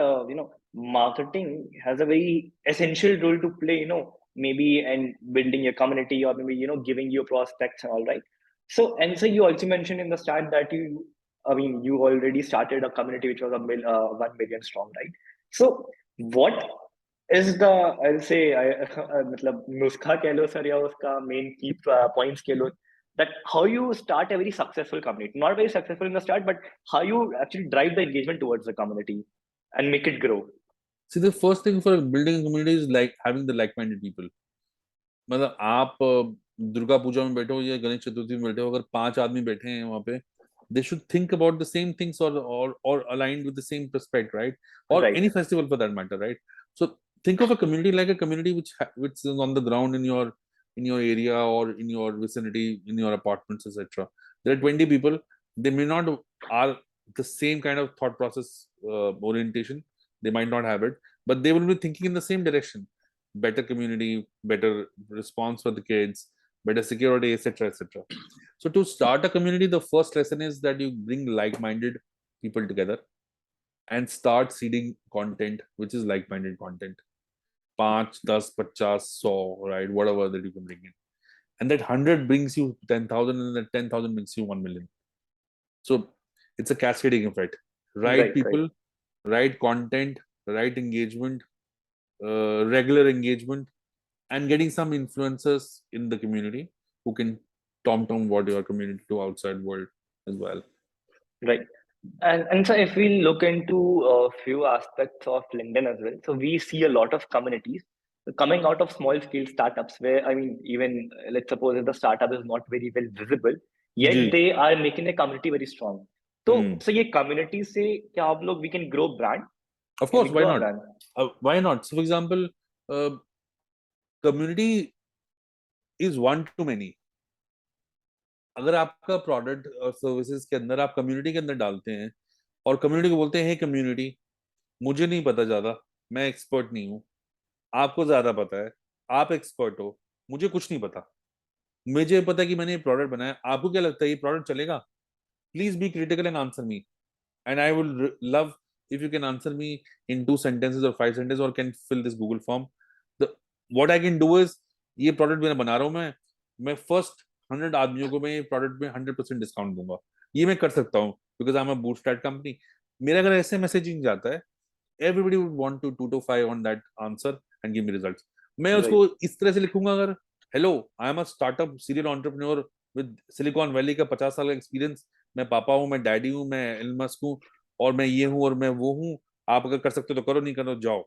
marketing has a very essential role to play, maybe and building your community, or maybe giving your prospects and all, right? So you also mentioned in the start that you already started a community which was 1 million strong, right? So what is the, I'll say, मतलब नुस्खा कह लो sir, या उसका main key points कह लो, that how you start a very successful community, not very successful in the start, but how you actually drive the engagement towards the community and make it grow. See, the first thing for building a community is like having the like-minded people. मतलब आप दुर्गा पूजा में बैठे हो या गणेश चतुर्थी में बैठे हो, अगर 5 आदमी बैठे हैं वहां पे, they should think about the same things, or aligned with the same perspective, right? Or Right. any festival for that matter, right? So think of a community like a community which is on the ground in your area or in your vicinity, in your apartments, etc. There are 20 people. They may not are the same kind of thought process, orientation. They might not have it, but they will be thinking in the same direction. Better community, better response for the kids, better security, etc., etc. So to start a community, the first lesson is that you bring like-minded people together and start seeding content which is like-minded content. 5, 10, 50, 100, right? Whatever that you can bring in. And that 100 brings you 10,000, and that 10,000 brings you 1 million. So it's a cascading effect. Right Right. Right. people, right content, right engagement, regular engagement, and getting some influencers in the community who can tom what your community to outside world as well. Right. And so if we look into a few aspects of LinkedIn as well, so we see a lot of communities coming out of small scale startups where, I mean, even let's suppose if the startup is not very well visible, ji. yet they are making a community very strong. So ये community से क्या आप लोग, we can grow brand? Of Can we course, why grow a not? brand? Why not? So for example, uh, community is one to many. अगर आपका product और services के अंदर आप कम्युनिटी के अंदर डालते हैं और कम्युनिटी को बोलते हैं, hey community, मुझे नहीं पता ज्यादा, मैं एक्सपर्ट नहीं हूँ, आपको ज्यादा पता है, आप एक्सपर्ट हो, मुझे कुछ नहीं पता। मुझे पता है कि मैंने ये प्रोडक्ट बनाया, आपको क्या लगता है ये प्रोडक्ट चलेगा? Please be critical and answer me, and I will love if you can answer me in 2 sentences or 5 sentences, or can fill this Google form. The what I can do is, ये product मैं बना रहा हूँ, मैं first 100 आदमियों को मैं ये प्रोडक्ट में 100% डिस्काउंट दूंगा, ये मैं कर सकता हूँ because I am a bootstrap company. मेरा अगर ऐसे मैसेजिंग जाता है, everybody would want to 2 to 5 on that answer and give me results. मैं Right. उसको इस तरह से लिखूंगा, अगर hello I am a startup serial entrepreneur with silicon valley का 50 साल का एक्सपीरियंस, मैं पापा हूँ, मैं डैडी हूँ, मैं एलन मस्क हूँ, और मैं ये हूँ और मैं वो हूँ, आप अगर कर सकते हो तो करो, नहीं करो जाओ,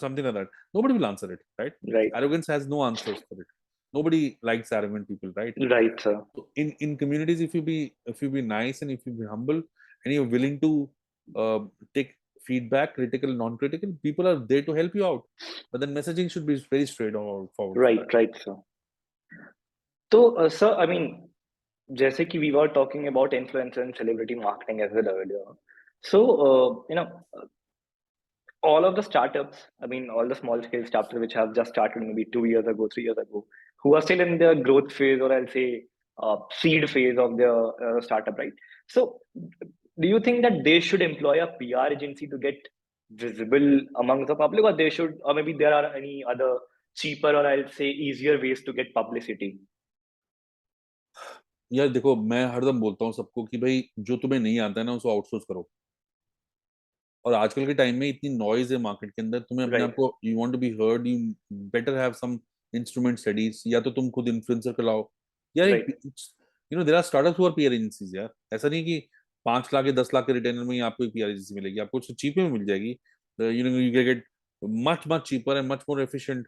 something like that. Nobody will answer it, right? Right. Arrogance has no answers for it. Nobody likes arrogant people, right? Right, sir. So in communities, if you be nice and if you be humble and you're willing to uh, take feedback, critical, non-critical, people are there to help you out. But then messaging should be very straight forward for that. Right, right, sir. So, sir, I mean, जैसे कि we were talking about influencer and celebrity marketing as well earlier. So, all of the startups, I mean, all the small scale startups which have just started maybe 2 years ago, 3 years ago, who are still in their growth phase, or I'll say seed phase of their startup, right? So, do you think that they should employ a PR agency to get visible among the public, or they should, or maybe there are any other cheaper, or I'll say easier ways to get publicity? यार देखो, मैं हरदम बोलता हूँ सबको कि भाई जो तुम्हें नहीं आता है ना उसको आउटसोर्स करो। और आजकल के टाइम में इतनी नॉइज है मार्केट के अंदर, तुम्हें अपने आप Right, को, you want to be heard, you better have some instrument studies, या तो तुम खुद इन्फ्लुएंसर को लाओ, या right, there are startups who are PR agencies यार। ऐसा नहीं कि 5 लाख या 10 लाख के रिटेनर में ही आपको एक पीआर एजेंसी मिलेगी, आपको चीप में मिल जाएगी। You get much much cheaper and much more efficient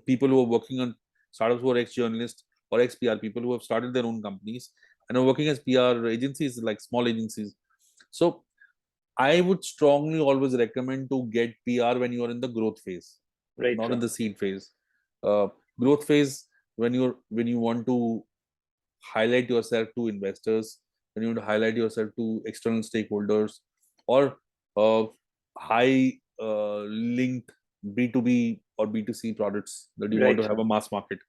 people who are working on startups, who are ex journalists or ex PR people who have started their own companies and are working as PR agencies, like small agencies. So I would strongly always recommend to get PR when you are in the growth phase, right, not in sir. the seed phase. Uh, Growth phase, when you want to highlight yourself to investors, when you want to highlight yourself to external stakeholders, or high linked B2B or B2C products that you want Right, to have sir. a mass market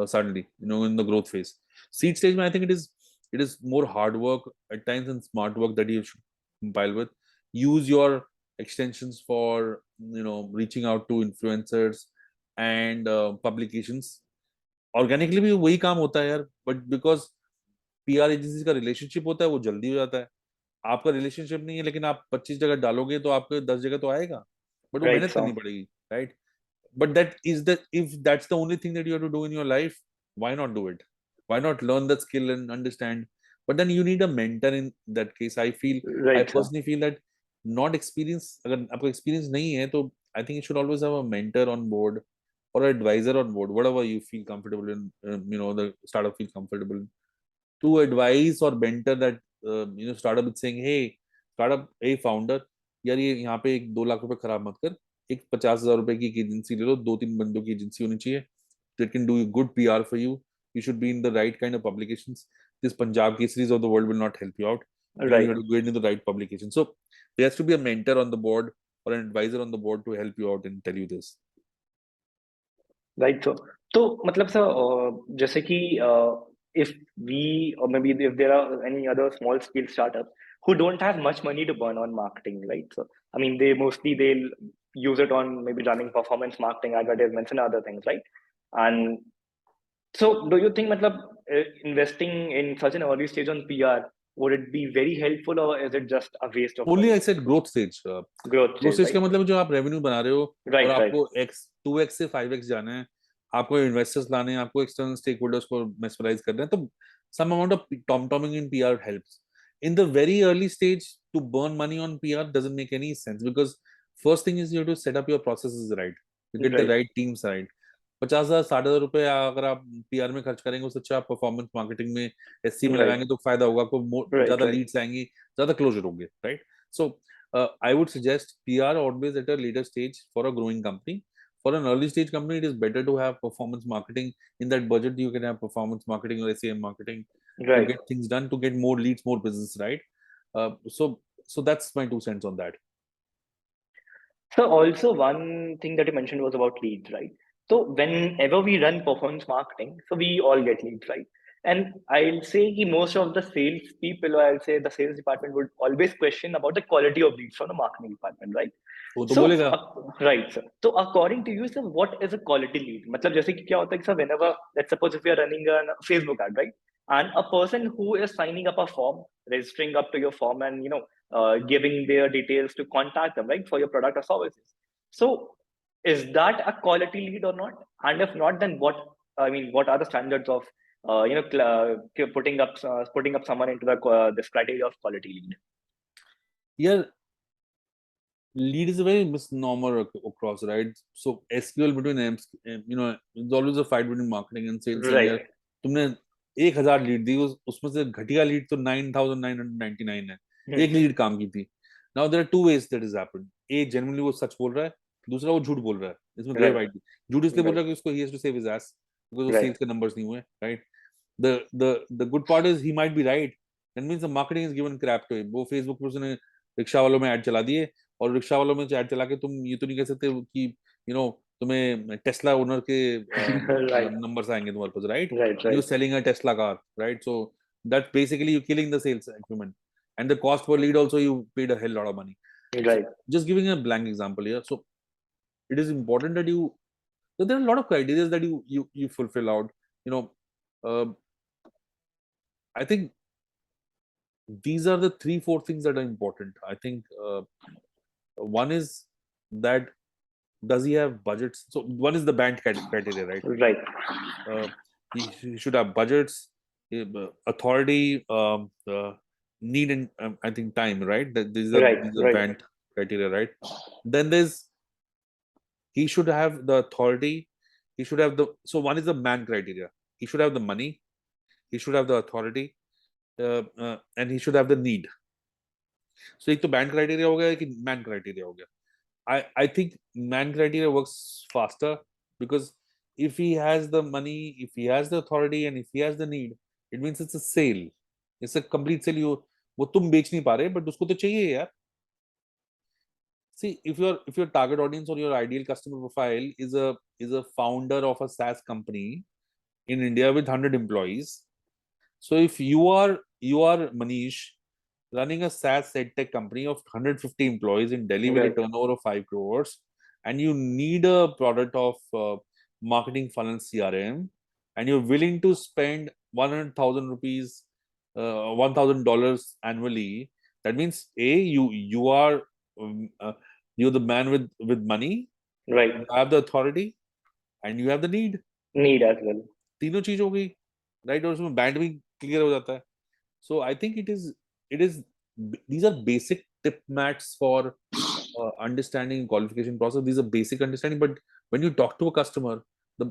suddenly, in the growth phase. Seed stage, I think it is more hard work at times and smart work that you should compile with. Use your extensions for reaching out to influencers and publications. Organically भी वही काम होता है यार, but because PR agency का relationship होता है, वो जल्दी हो जाता है। आपका रिलेशनशिप नहीं है, लेकिन आप 25 जगह डालोगे तो आपके 10 जगह तो आएगा, बट वो Right, मेहनत sir. करनी पड़ेगी, right? But that is the if that's the only thing that you have to do in your life, why not do it? Why not learn that skill and understand? But then you need a mentor in that case. I Right, sir. personally feel that not experience, अगर आपको experience नहीं है तो I think you should always have a mentor on board or an advisor on board, whatever you feel comfortable in, the startup feels comfortable in, to advise or mentor that startup is saying, hey, startup, hey founder, यार ये यहाँ पे एक 2 लाख रुपए खराब मत कर, एक 50,000 रुपए की एक एजेंसी ले लो, 2-3 बंदों की एजेंसी होनी चाहिए, that can do good PR for you. You should be in the right kind of publications. This Punjab Kesaris of the world will not help you out. You Right. have to go into the right publication. So there has to be a mentor on the board or an advisor on the board to help you out and tell you this. Right. So मतलब sir, जैसे कि if we, or maybe if there are any other small scale startups who don't have much money to burn on marketing, right? So I mean, they'll use it on maybe running performance marketing, advertisements, and other things, right? And so, do you think, मतलब, investing in such an early stage on PR, would it be very helpful, or is it just a waste of Only I money? said growth stage. Growth growth stage, stage right? का मतलब जो आप revenue बना रहे हो और Right, right, आपको x 2x से 5x जाना है, आपको इन्वेस्टर्स लाने हैं, आपको एक्सटर्नल स्टेक होल्डर्स को मेस्मराइज करना है, तो some amount of tom tomming in PR helps. In the very early stage, to burn money on PR doesn't make any sense, because first thing is you have to set up your processes right, you get the right, right teams right। 50,000 60,000 रुपए अगर आप PR में खर्च करेंगे, उससे अच्छा आप performance marketing में, एससी में right, लगाएंगे तो फायदा होगा, आपको right, ज्यादा right, लीड्स आएंगी, ज्यादा क्लोजर होंगे, right? So I would suggest PR always at a later stage for a growing company. For an early stage company, it is better to have performance marketing. In that budget, you can have performance marketing or SEM marketing to right. get things done, to get more leads, more business, right? So that's my 2 cents on that. So also one thing that you mentioned was about leads, right? So whenever we run performance marketing, so we all get leads, right? And I'll say that most of the sales people, or I'll say the sales department would always question about the quality of leads from the marketing department, right? वो तो So बोलेगा. right, sir. So according to you, sir, what is a quality lead? मतलब जैसे कि क्या होता है कि sir, whenever let's suppose if we are running a Facebook ad, right? And a person who is signing up a form, registering up to your form, and giving their details to contact them, right, for your product or services. So, is that a quality lead or not? And if not, then what? I mean, what are the standards of putting up someone into the this criteria of quality lead? Yeah, lead is a very misnomer across, right? So SQL between there's always a fight between marketing and sales saying यार Right. तुमने 1,000 lead दी, उसमें से घटिया lead तो 9,999 है, Hmm. एक lead काम की थी. Now there are two ways that has happened. एक genuinely वो सच बोल रहा है, दूसरा वो झूठ बोल रहा है. इसमें ग्रे Right. वाइट. झूठ इसलिए बोल Right. रहा है कि उसको he has to save his ass because वो Right. सेल्स के नंबर्स नहीं हुए, right? The good part is he might be right. That means the marketing is given crap to him. वो Facebook पे उसने रिक्शा वालों में ऐड चला दिए, और रिक्शा वालों में ऐड चला के तुम ये तो नहीं कह सकते कि तुम्हें टेस्ला ओनर के Right. नंबर्स आएंगे तुम्हारे पास, right? Right. You Right. Selling a Tesla car, right? So that basically you killing the sales acumen, and the cost per lead also you paid a hell lot of money. So Right. just giving a blank example here. So it is important that so there are a lot of criteria that you fulfill out. you know uh, I think these are the 3-4 things that are important. I think one is that does he have budgets? So one is the band criteria, right? Right. uh, he should have budgets, authority, need, and I think time, right? These are Right. these are Right. band criteria, right? Then there's he should have the authority, he should have the so one is the man criteria. He should have the money, he should have the authority, and he should have the need. So एक तो band criteria हो गया, एक man criteria हो गया. I think man criteria works faster because if he has the money, if he has the authority, and if he has the need, it means it's a sale. It's a complete sale. वो तुम बेच नहीं पा रहे, but उसको तो चाहिए यार. See, if your target audience or your ideal customer profile is a founder of a SaaS company in India with 100 employees, so if you are Manish running a SaaS tech company of 150 employees in Delhi with a Right. turnover of 5 crores, and you need a product of marketing funnel CRM, and you're willing to spend 100,000 rupees, $1,000 annually, that means you are you're the man with money, Right. you have the authority, and you have the need. Need as well. तीनों चीज हो गई, right? और उसमें band भी clear हो जाता है. So I think it is these are basic tip mats for understanding qualification process. These are basic understanding, but when you talk to a customer,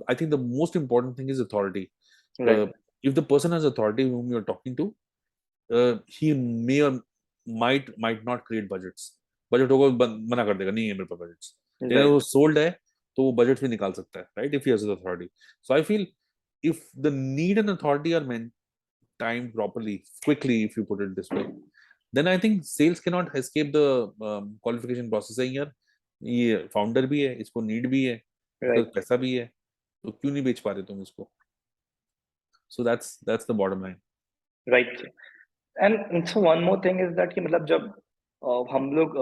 I think the most important thing is authority. Right. uh, if the person has authority whom you're talking to, he may or might not create budgets. Budget होगा मना कर देगा, नहीं है मेरे पास budgets. लेकिन अगर Right. वो सोल्ड है तो वो बजट भी निकाल सकता है, right? If he has authority. So I feel if the need and authority are meant timed properly, quickly, if you put it this way, then I think sales cannot escape the qualification process. saying यार ये founder भी है, इसको need भी है, इसका Right. पैसा भी है, तो क्यों नहीं बेच पा रहे तुम इसको? So that's the bottom line. Right. And so one more thing is that कि मतलब जब हम लोग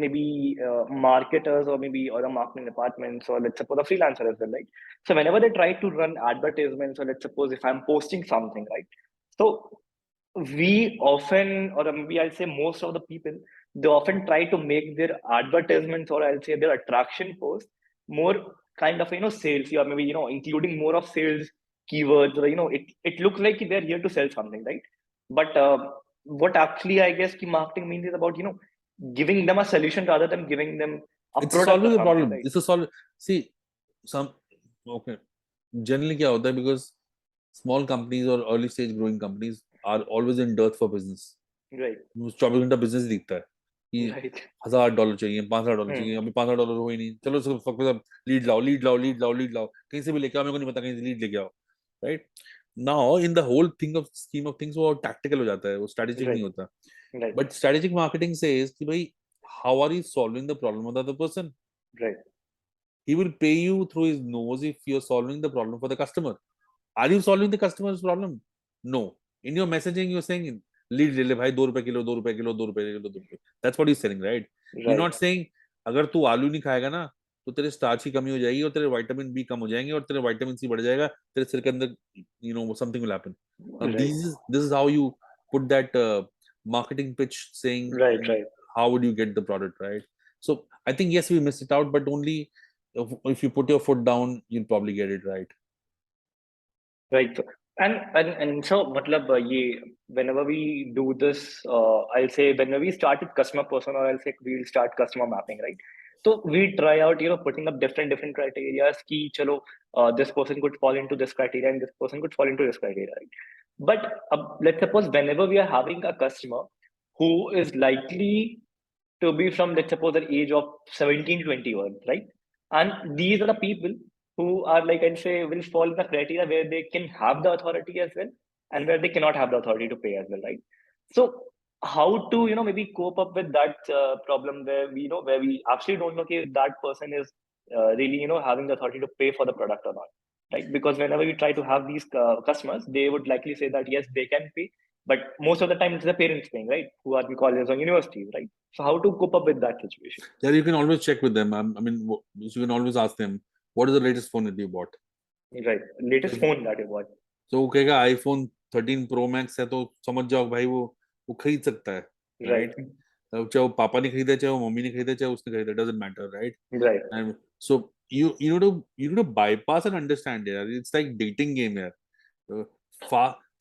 maybe marketers or maybe other marketing departments, or let's suppose a freelancer as well, right? So whenever they try to run advertisements, or let's suppose if I'm posting something, right? So we often, or maybe I'll say most of the people, they often try to make their advertisements, or I'll say their attraction post, more kind of sales, or maybe including more of sales keywords, or it looks like they're here to sell something, right? But what actually I guess marketing means is about giving them a solution rather than giving them a It's product or solving the something, problem. right? It's a solve. See, some okay. Generally, क्या होता है? Because small companies or early stage growing companies are always in dearth for business. Right. 24 घंटा business दिखता है कि Right. $1,000 चाहिए, $5,000 Hmm. चाहिए, अभी $5,000 हो ही नहीं, चलो सब लीड लाओ, लीड लाओ, लीड लाओ, लीड लाओ, कहीं से भी लेके आओ, मेरे को नहीं पता, कहीं से लीड लेके आओ, right? Now in the whole thing of scheme of things वो टैक्टिकल हो जाता है, वो स्ट्रेटेजिक नहीं Right. होता. Right. बट स्ट्रेटेजिक मार्केटिंग से कि भाई how are you solving the problem of the other person? Right. He will pay you through his nose if you're solving the problem for the customer. Are you solving the customer's problem? No. In your messaging, you're saying lead ले ले भाई 2 रुपए kilo 2 रुपए kilo 2 रुपए kilo 2 रुपए. That's what he's selling, right? You're Right. not saying अगर तू आलू नहीं खाएगा ना तो तेरे स्टार्च की कमी हो जाएगी और तेरे विटामिन बी कम हो जाएंगे और तेरे विटामिन सी बढ़ जाएगा तेरे सिर के अंदर something will happen. Now Right. this is how you put that marketing pitch saying Right. Right. how would you get the product, right? So I think yes we missed it out, but only if you put your foot down you'll probably get it right. Right. And so, matlab, whenever we do this, I'll say whenever we start with customer person, or I'll say we'll start customer mapping, right? So we try out, putting up different criteria. Ki, chalo, this person could fall into this criteria, and this person could fall into this criteria, right? But let's suppose whenever we are having a customer who is likely to be from, let's suppose, the age of 17 to 21, right? And these are the people who are, like, I'd say, will fall in the criteria where they can have the authority as well, and where they cannot have the authority to pay as well, right? So how to, maybe cope up with that problem where where we actually don't know if that person is really, having the authority to pay for the product or not, right? Because whenever we try to have these customers, they would likely say that yes, they can pay, but most of the time it's the parents paying, right? Who are in colleges or universities, right? So how to cope up with that situation? Yeah, you can always check with them. I mean, you can always ask them, what is the latest phone that you bought? Right. Latest phone that you bought. So वो कहेगा iPhone 13 Pro Max है तो समझ जाओ भाई वो खरीद सकता है, Right. right? चाहे वो पापा ने खरीदा चाहे वो मम्मी ने खरीदा चाहे उसने खरीदा, doesn't matter, right? Right. And so you know to bypass and understand it. It's like dating game यार.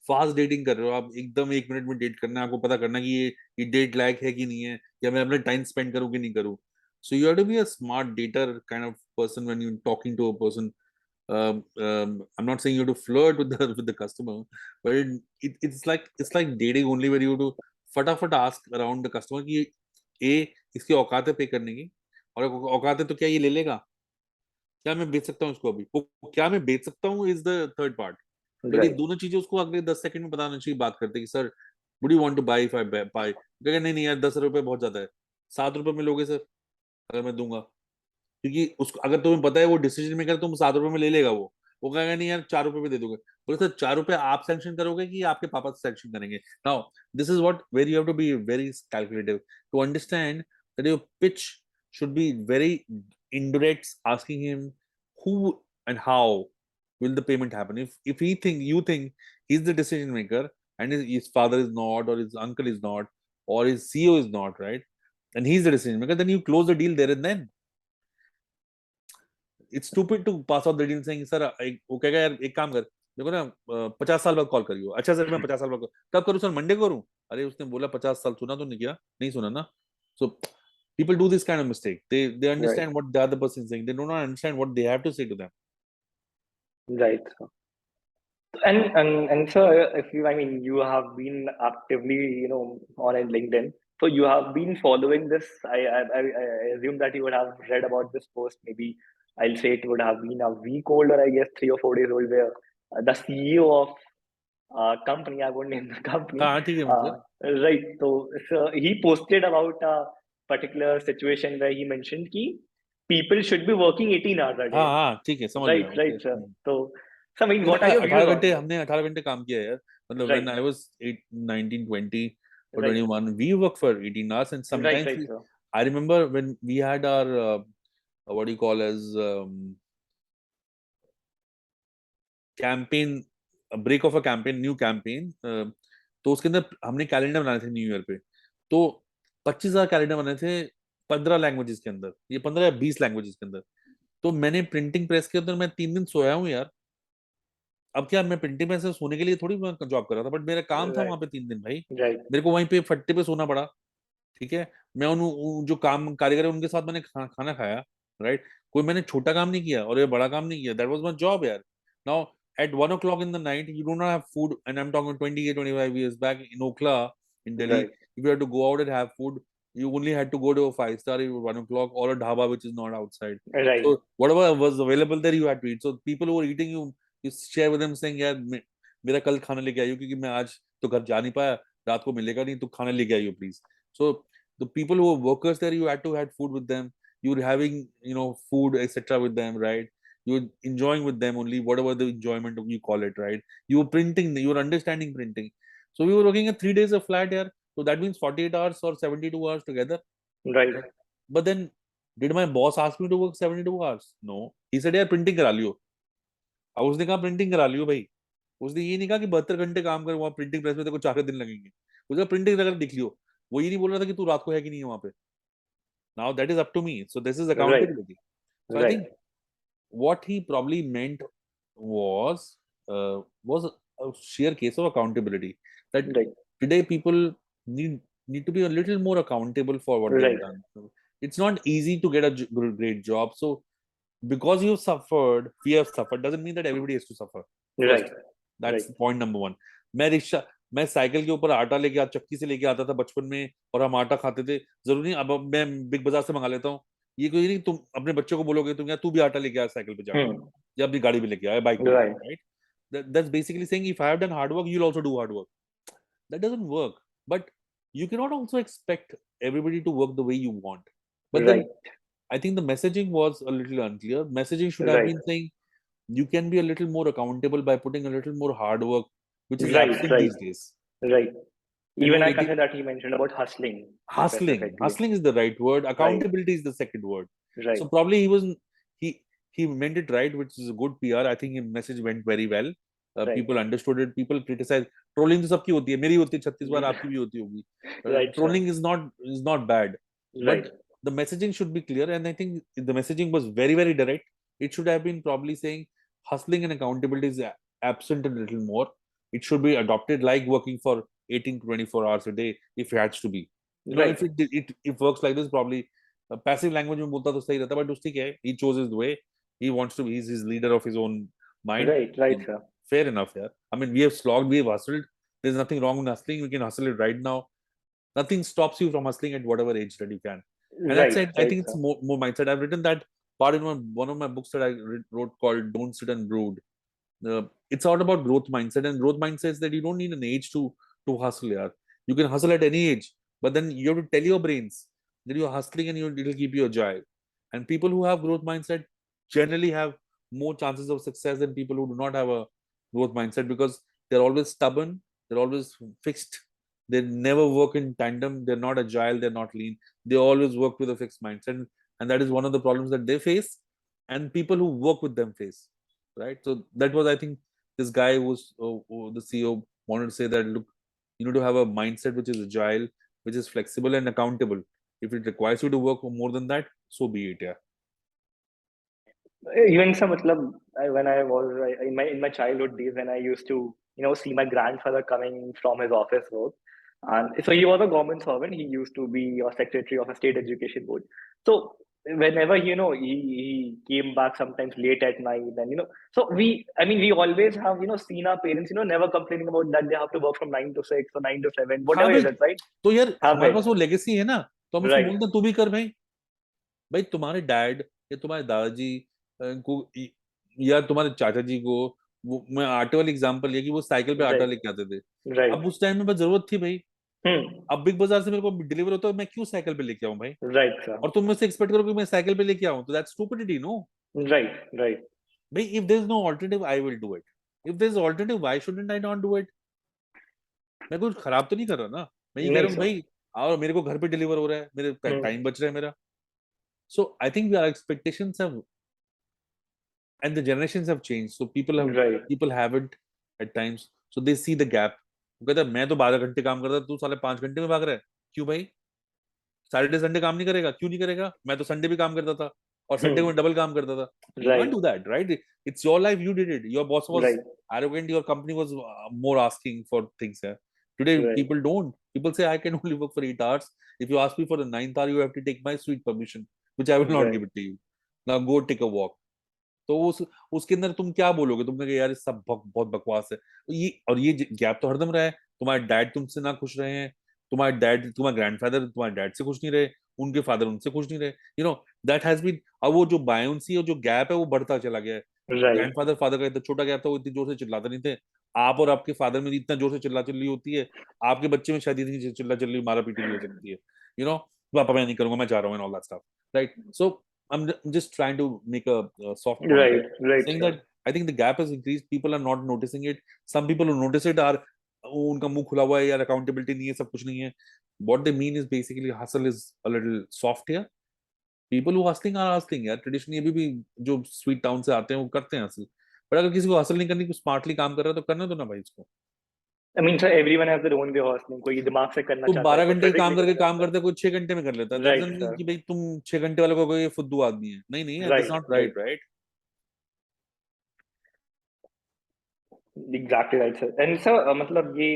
फास्ट डेटिंग कर रहे हो आप, एकदम 1 मिनट में डेट करना है, आपको पता करना कि ये डेट लायक है कि नहीं है, या मैं अपना टाइम स्पेंड करूँ कि नहीं करूँ. So you have to be a smart dater kind of person when you're talking to a person. I'm not saying you have to flirt with the customer, but it's like dating only where you have to फटाफट ask around the customer कि ए इसकी औकात है पे करने की, और औकात है तो क्या ये ले लेगा, क्या मैं बेच सकता हूँ इसको अभी, वो क्या मैं बेच सकता हूँ इज द थर्ड पार्ट. अगर ये Right. दोनों चीजें उसको अगले 10 सेकंड में बताना चाहिए, बात करते कि sir would you want to buy, if I buy, कहेगा नहीं नहीं यार 10 रुपए बहुत ज्यादा है, 7 रुपए में लोगे सर, अगर मैं दूंगा, क्योंकि उसको अगर तुम्हें पता है वो डिसीजन मेकर तुम 7 रुपए में ले लेगा, वो कहेगा नहीं यार 4 रुपए में दे दोगे, बोले सर 4 रुपए आप सैंक्शन करोगे कि आपके पापा सैंक्शन करेंगे. Now this is what where you have to be very calculative to understand that your pitch should be very indirect, asking him who and how will the payment happen. If you think he's the decision maker and his father is not, or his uncle is not, or his CEO is not, right, and he's the decision maker, then you close the deal there and then. It's stupid to pass out the deal saying sir वो कहेगा यार एक काम कर देखो ना 50 साल बाद कॉल करियो. अच्छा सर मैं 50 साल बाद कब करूँ सर, मंडे करूँ. अरे उसने बोला 50 साल, सुना तो नहीं, किया नहीं सुना ना. So people do this kind of mistake. They Right. understand what the other person is saying, they do not understand what they have to say to them. Right. And so if you, I mean, you have been actively, on a LinkedIn, so you have been following this. I assume that you would have read about this post. Maybe I'll say it would have been a week old, or I guess 3 or 4 days old, where the CEO of company, I won't name the company, हाँ ठीक है uh, मतलब. right? So he posted about a particular situation where he mentioned कि people should be working 18 hours a हाँ day. हाँ ठीक है, समझ Right, गया. right, Okay. sir. So I mean, लेकिन what are your views 18 on घंटे this? हमने 18 घंटे काम किया है यार. मतलब when Right, I was 8 19 20 or right, 21 we worked for 18 hours, and right, sometimes right, sir. I remember when we had our what do you call as campaign, break of a campaign, new campaign, तो उसके अंदर हमने calendar बनाए थे new year पे. तो 25,000 calendar बनाए थे 15 लैंग्वेजेस के अंदर, ये 15 या 20 लैंग्वेजेस के अंदर. तो मैंने प्रिंटिंग प्रेस के अंदर मैं 3 दिन सोया हूँ यार. अब क्या, मैं प्रिंटिंग प्रेस से सोने के लिए थोड़ी जॉब कर रहा था, बट मेरा काम था Right, वहां पे 3 दिन भाई. right, मेरे को वहीं पे फट्टे पे सोना पड़ा. ठीक है, मैं जो काम कारीगर है उनके साथ मैंने खाना खाया, राइट. कोई मैंने छोटा काम नहीं किया और ये बड़ा काम नहीं किया, दैट वाज माय जॉब यार. Now at 1 o'clock in the night you do not have food, and I'm talking 25 years back in Okla in Delhi. right, If you had to go out and have food, you only had to go to a 5 star at 1 o'clock, or a dhaba which is not outside. right, So whatever was available there you had to eat. So people who were eating, you share with them saying यार मेरा कल खाना लेके आइयो क्योंकि मैं आज तो घर जा नहीं पाया, रात को मिलेगा नहीं, तो खाना लेके आइयो please. So The people who were workers there, you had to had food with them. You were having, food, etc. with them, right? You were enjoying with them only whatever the enjoyment you call it, right? You were printing, you were understanding printing. So we were working at 3 days of flat here. So that means 48 hours or 72 hours together. Right. Right? But then, did my boss ask me to work 72 hours? No. He said, यार printing करा लियो. अब उसने कहा printing करा लियो भाई. उसने ये नहीं कहा कि 72 घंटे काम कर वहां प्रिंटिंग प्रेस में, तेरे को 4 दिन लगेंगे. उसने प्रिंटिंग अगर दिख लियो. वो ये नहीं बोल रहा था कि तू रात को है कि नहीं है वहां पे. Now that is up to me. So this is Right. accountability. So I Right. think what he probably meant was a sheer case of accountability. That Right. today people need to be a little more accountable for what they've Right. done. So it's not easy to get a great job. So because you've suffered, we have suffered, doesn't mean that everybody has to suffer. Right. First, that's Right. point number one. मैं cycle के ऊपर आटा लेके चक्की से लेके आता था बचपन में, और हम आटा खाते थे. जरूरी नहीं अब मैं बिग बाजार से मंगा लेता हूँ. ये कोई नहीं तुम अपने बच्चे को बोलोगे तुम यार तू भी आटा लेके आ साइकिल पे जाके, Hmm. या अपनी गाड़ी पे लेके आया, बाइक पे लेके Right. आया, right? That's basically saying if I have done hard work, you'll also do hard work. That doesn't work. But you cannot also expect everybody to work the way you want. But then Right. I think the messaging was a little unclear. Messaging should have Right. been saying you can be a little more accountable by putting a little more hard work, which is Right. absent Right. these days. Right. And Even I consider that he mentioned about hustling specifically. hustling is the right word. Right. Accountability is the second word. Right. So probably he meant it right, which is a good PR. I think his message went very well. Right. People understood it. People criticized. Trolling तो सबकी होती है, मेरी होती है 36 बार, आपकी भी होती होगी. Right, sir. Trolling is not bad, Right. but the messaging should be clear. And I think the messaging was very, very direct. It should have been probably saying hustling and accountability is absent a little more. It should be adopted like working for 18 to 24 hours a day if it has to be. Right. If it works like this, probably passive language में बोलता तो सही रहता, but ठीक है, he chose his way. He wants to be, he's his leader of his own mind. Right. Right, sir. Fair enough, yeah. I mean, we have slogged, we have hustled. There's nothing wrong with hustling. We can hustle it right now. Nothing stops you from hustling at whatever age that you can. And Right. that's it. I Right, think it's sir. more mindset. I've written that part in one of my books that I wrote called Don't Sit and Brood. It's all about growth mindset, and growth mindset is that you don't need an age to hustle. Yeah, you can hustle at any age, but then you have to tell your brains that you're hustling, and it'll keep you agile. And people who have growth mindset generally have more chances of success than people who do not have a growth mindset, because they're always stubborn, they're always fixed, they never work in tandem, they're not agile, they're not lean, they always work with a fixed mindset, and that is one of the problems that they face and people who work with them face, right? So that was, I think, this guy who was the CEO wanted to say that, look, you need to have a mindset which is agile, which is flexible and accountable. If it requires you to work more than that, so be it. Yeah. Even some matlab, when I was in my childhood days, when I used to see my grandfather coming from his office work, and so he was a government servant. He used to be a secretary of a state education board. So whenever he came back sometimes late at night, and so we always have seen our parents never complaining about that they have to work from 9 to 6 or 9 to 7, हाँ whatever भाई, is it, right? तो यार Have हमारे it. पास वो legacy है ना, तो हम उसको Right. बोलते हैं तू भी कर भाई. भाई तुम्हारे डैड या तुम्हारे दादाजी को या तुम्हारे चाचा जी को, वो मैं आटे वाली एग्जांपल ये कि वो साइकिल पे आटा Right. लेके आते थे. Right. अब उस टाइम में बस जरूरत थी भाई. Hmm. अब बिग बाजार से मेरे को डिलीवर होता है, मैं क्यों साइकिल पे लेके आऊं भाई? Right, sir. और तुम मुझसे एक्सपेक्ट करो कि मैं साइकिल पे लेके आऊं, तो that's stupidity, no Right. Right. भाई. If there is no alternative I will do it. If there is alternative, why shouldn't I not do it? मैं कुछ खराब तो नहीं कर रहा ना. मैं ये कह नहीं रहा हूँ sir. भाई, और मेरे को घर पे डिलीवर हो रहा है, मेरे टाइम बच रहा है मेरा. So I think our expectations have, and the generations have changed, so Right. people haven't at times, so they see the gap. वो कहता है मैं तो 12 घंटे काम करता, तू साले 5 घंटे में भाग रहा है, क्यों भाई? सैटरडे संडे काम नहीं करेगा? क्यों नहीं करेगा? मैं तो संडे भी काम करता था, और संडे को Hmm. मैं डबल काम करता था. You Right. can't do that, right? It's your life, you did it. Your boss was Right. arrogant, your company was more asking for things. Yeah? Today Right. people don't. People say I can only work for 8 hours. If you ask me for the ninth hour, you have to take my sweet permission, which I will not Right. give it to you. Now go take a walk. तो उसके अंदर तुम क्या बोलोगे? तुम कहोगे यार सब बहुत बकवास है. ये गैप तो हरदम रहा है. तुम्हारे डैड तुमसे ना खुश रहे हैं, तुम्हारे ग्रैंडफादर तुम्हारे डैड से खुश नहीं रहे, उनके फादर उनसे खुश नहीं रहे. That has been. अब वो जो बायोन्सी और जो गैप है वो बढ़ता चला गया है. Right. ग्रैंडफादर फादर का इतना छोटा गैप था, वो इतनी जोर से चिल्लाते नहीं थे. आप और आपके फादर में इतना जोर से चिल्ला चिल्ली होती है, आपके बच्चे में शायद इतनी चिल्ला चिल्ली मारा पीटी भी हो सकती है. you know, पापा मैं नहीं करूंगा, मैं जा रहा हूँ and all that stuff, right? So I'm just trying to make a soft point Right, here, right, saying sir. that I think the gap has increased. People are not noticing it. Some people who notice it are उनका मुंह खुला हुआ है यार, accountability नहीं है, सब कुछ नहीं है. What they mean is basically hustle is a little soft here. People who hustling are hustling यार. Traditionally अभी भी जो स्वीट टाउन से आते हैं वो करते हैं हसल. बट अगर किसी को हसल नहीं करनी, कुछ स्मार्टली काम कर रहा है तो करने दो ना भाई इसको. I mean, sir, everyone has their own way of hustling. कोई दिमाग से करना तो चाहता है, 12 कोई घंटे फिजिकली करना काम चाहता है. करते कोई 6 घंटे में कर लेता है. That Right, doesn't mean sir. कि भाई तुम 6 घंटे वाले को ये फुद्दू आदमी है. नहीं नहीं, that's Right, not right. Right, right? Exactly right, sir. And sir, मतलब ये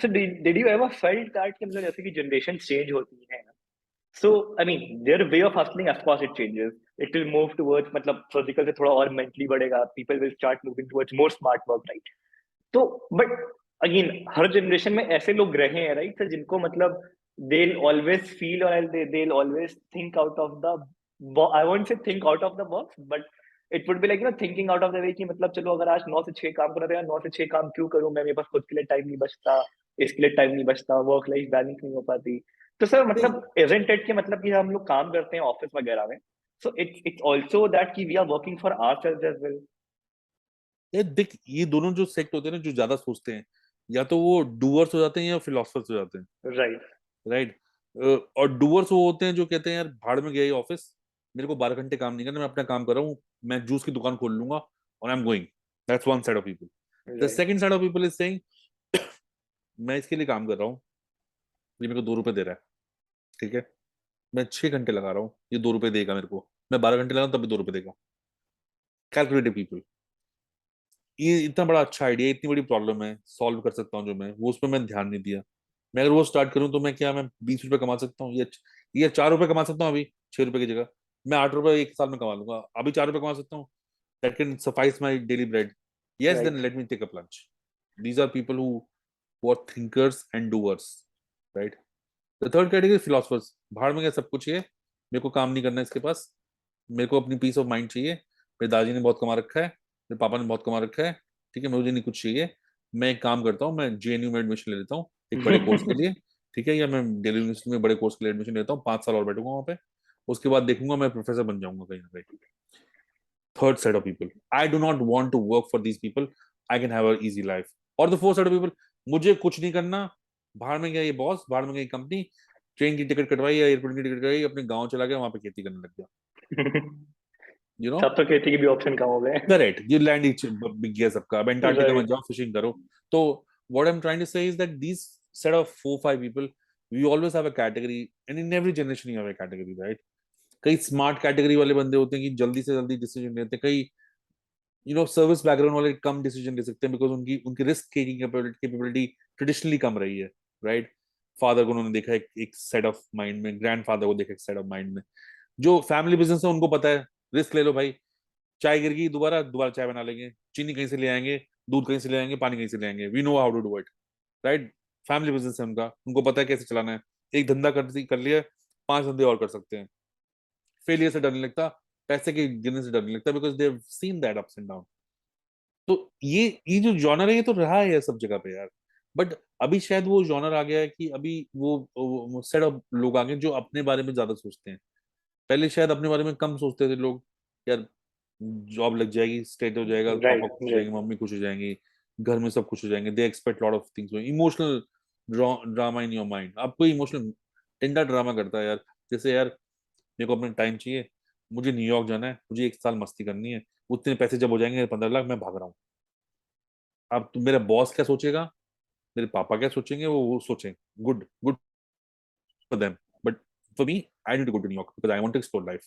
so did you ever felt that कि मतलब जैसे कि generations change होती हैं, so I mean their way of hustling, of course it changes. It will move towards मतलब physical से थोड़ा और mentally बढ़ेगा. People will start moving towards more smart work, right? तो बट अगेन हर जनरेशन में ऐसे लोग रहे हैं, राइट सर, जिनको मतलब दे ऑलवेज फील और they always think out of the, I won't say think out of the box, but it would be like thinking out of the way कि मतलब चलो अगर आज 9 से 6 काम कर रहे हैं, 9 से 6 काम क्यों करूं मैं, मेरे पास खुद के लिए टाइम नहीं बचता, इसके लिए टाइम नहीं बचता, वर्क लाइफ बैलेंस नहीं हो पाती. तो सर मतलब इजंट इट कि मतलब कि हम लोग काम करते हैं ऑफिस वगैरह में, सो इट्स आल्सो दैट कि we are working for ourselves as well. ये देख, ये दोनों जो सेक्ट होते हैं ना, जो ज्यादा सोचते हैं, या तो वो डूअर्स हो जाते हैं या फिलोसफर्स हो जाते हैं, राइट. राइट? और डूअर्स वो होते हैं जो कहते हैं यार भाड़ में गया ये ऑफिस, मेरे को 12 घंटे काम नहीं करना, मैं अपना काम कर रहा हूँ, मैं जूस की दुकान खोल लूंगा और I am going. That's one side of people. The right. Second side of people is saying मैं इसके लिए काम कर रहा हूँ, ये मेरे को 2 रुपए दे रहा है, ठीक है, मैं 6 घंटे लगा रहा हूँ, ये 2 रुपए देगा मेरे को, मैं 12 घंटे लगा तब भी 2 रुपए देगा. Calculative people. ये इतना बड़ा अच्छा आइडिया, इतनी बड़ी प्रॉब्लम है, सॉल्व कर सकता हूँ जो मैं, वो उस पर मैं ध्यान नहीं दिया. मैं अगर वो स्टार्ट करूँ तो मैं क्या, मैं 20 रुपए कमा सकता हूँ, ये 4 रुपए कमा सकता हूँ अभी 6 रुपए की जगह. मैं 8 रुपए एक साल में कमा लूंगा, अभी 4 रुपए कमा सकता हूँ. That can suffice my daily bread. Yes, then right. Let me take a plunge. These are people who are thinkers and doers, right? The third category philosophers. भाड़ में क्या सब कुछ है, मेरे को काम नहीं करना है इसके पास, मेरे को अपनी पीस ऑफ माइंड चाहिए, मेरे दादी ने बहुत कमा रखा है, मेरे पापा ने बहुत कमा रखा है, ठीक है, मुझे नहीं कुछ चाहिए. मैं एक काम करता हूँ, मैं जेएनयू में एडमिशन ले लेता हूँ एक बड़े कोर्स के लिए, ठीक है, या मैं दिल्ली यूनिवर्सिटी में बड़े कोर्स के लिए एडमिशन लेता हूँ, 5 साल और बैठूंगा वहाँ पे, उसके बाद देखूंगा मैं प्रोफेसर बन जाऊंगा कहीं ना कहीं. Third set of people, I do not want to work for these people, I can have a easy life. और the fourth set of people, मुझे कुछ नहीं करना, बाहर में गया ये बॉस, बाहर में गई कंपनी, ट्रेन की टिकट कटवाई या एयरपोर्ट की टिकट कटवाई, अपने गाँव चला गया, वहां पे खेती करने लग गया, यू नो. सब तो खेती के भी ऑप्शन कम हो गए. करेक्ट, ये लैंड ही बिक गया सबका, अब एंटार्क्टिका में राइट. जाओ फिशिंग करो. तो what I am trying to say is that these set of 4-5 people, we always have a category, and in every generation you have a category, right? कई स्मार्ट कैटेगरी वाले बंदे होते हैं कि जल्दी से जल्दी डिसीजन लेते हैं, कई सर्विस बैकग्राउंड वाले कम डिसीजन ले सकते हैं, बिकॉज उनकी उनकी रिस्क टेकिंग कैपेबिलिटी ट्रेडिशनली कम रही है, राइट? फादर को उन्होंने देखा एक सेट ऑफ माइंड में, ग्रैंड फादर को देखा एक सेट ऑफ माइंड में. जो फैमिली बिजनेस है उनको पता है रिस्क ले लो भाई, चाय गिर गई, दोबारा दोबारा चाय बना लेंगे, चीनी कहीं से ले आएंगे, दूध कहीं से ले आएंगे, पानी कहीं से ले आएंगे, we know how to do it, right? Family business है उनका, उनको पता है कैसे चलाना है. एक धंधा कर लिया, 5 धंधे और कर सकते हैं. फेलियर से डर नहीं लगता, पैसे के गिरने से डर नहीं लगता, because they seen that ups and down. तो ये जो जॉनर है ये तो रहा है सब जगह पे यार. बट अभी शायद वो जॉनर आ गया है कि अभी वो सेट ऑफ लोग आ गए जो अपने बारे में ज्यादा सोचते हैं. पहले शायद अपने बारे में कम सोचते थे लोग, यार जॉब लग जाएगी, स्टेट हो जाएगा, पापा राइट. खुश हो जाएंगे, राइट. मम्मी खुश हो जाएंगी, घर में सब खुश हो जाएंगे. They expect lot of things, emotional drama in your mind. अब कोई इमोशनल टेंडर ड्रामा करता है यार, जैसे यार मेरे को अपना टाइम चाहिए, मुझे न्यूयॉर्क जाना है, मुझे एक साल मस्ती करनी है, उतने पैसे जब हो जाएंगे 15 लाख, मैं भाग रहा हूँ. अब मेरा बॉस क्या सोचेगा, मेरे पापा क्या सोचेंगे, वो सोचें, good good for them, but for me I need to go to New York because I want to explore life.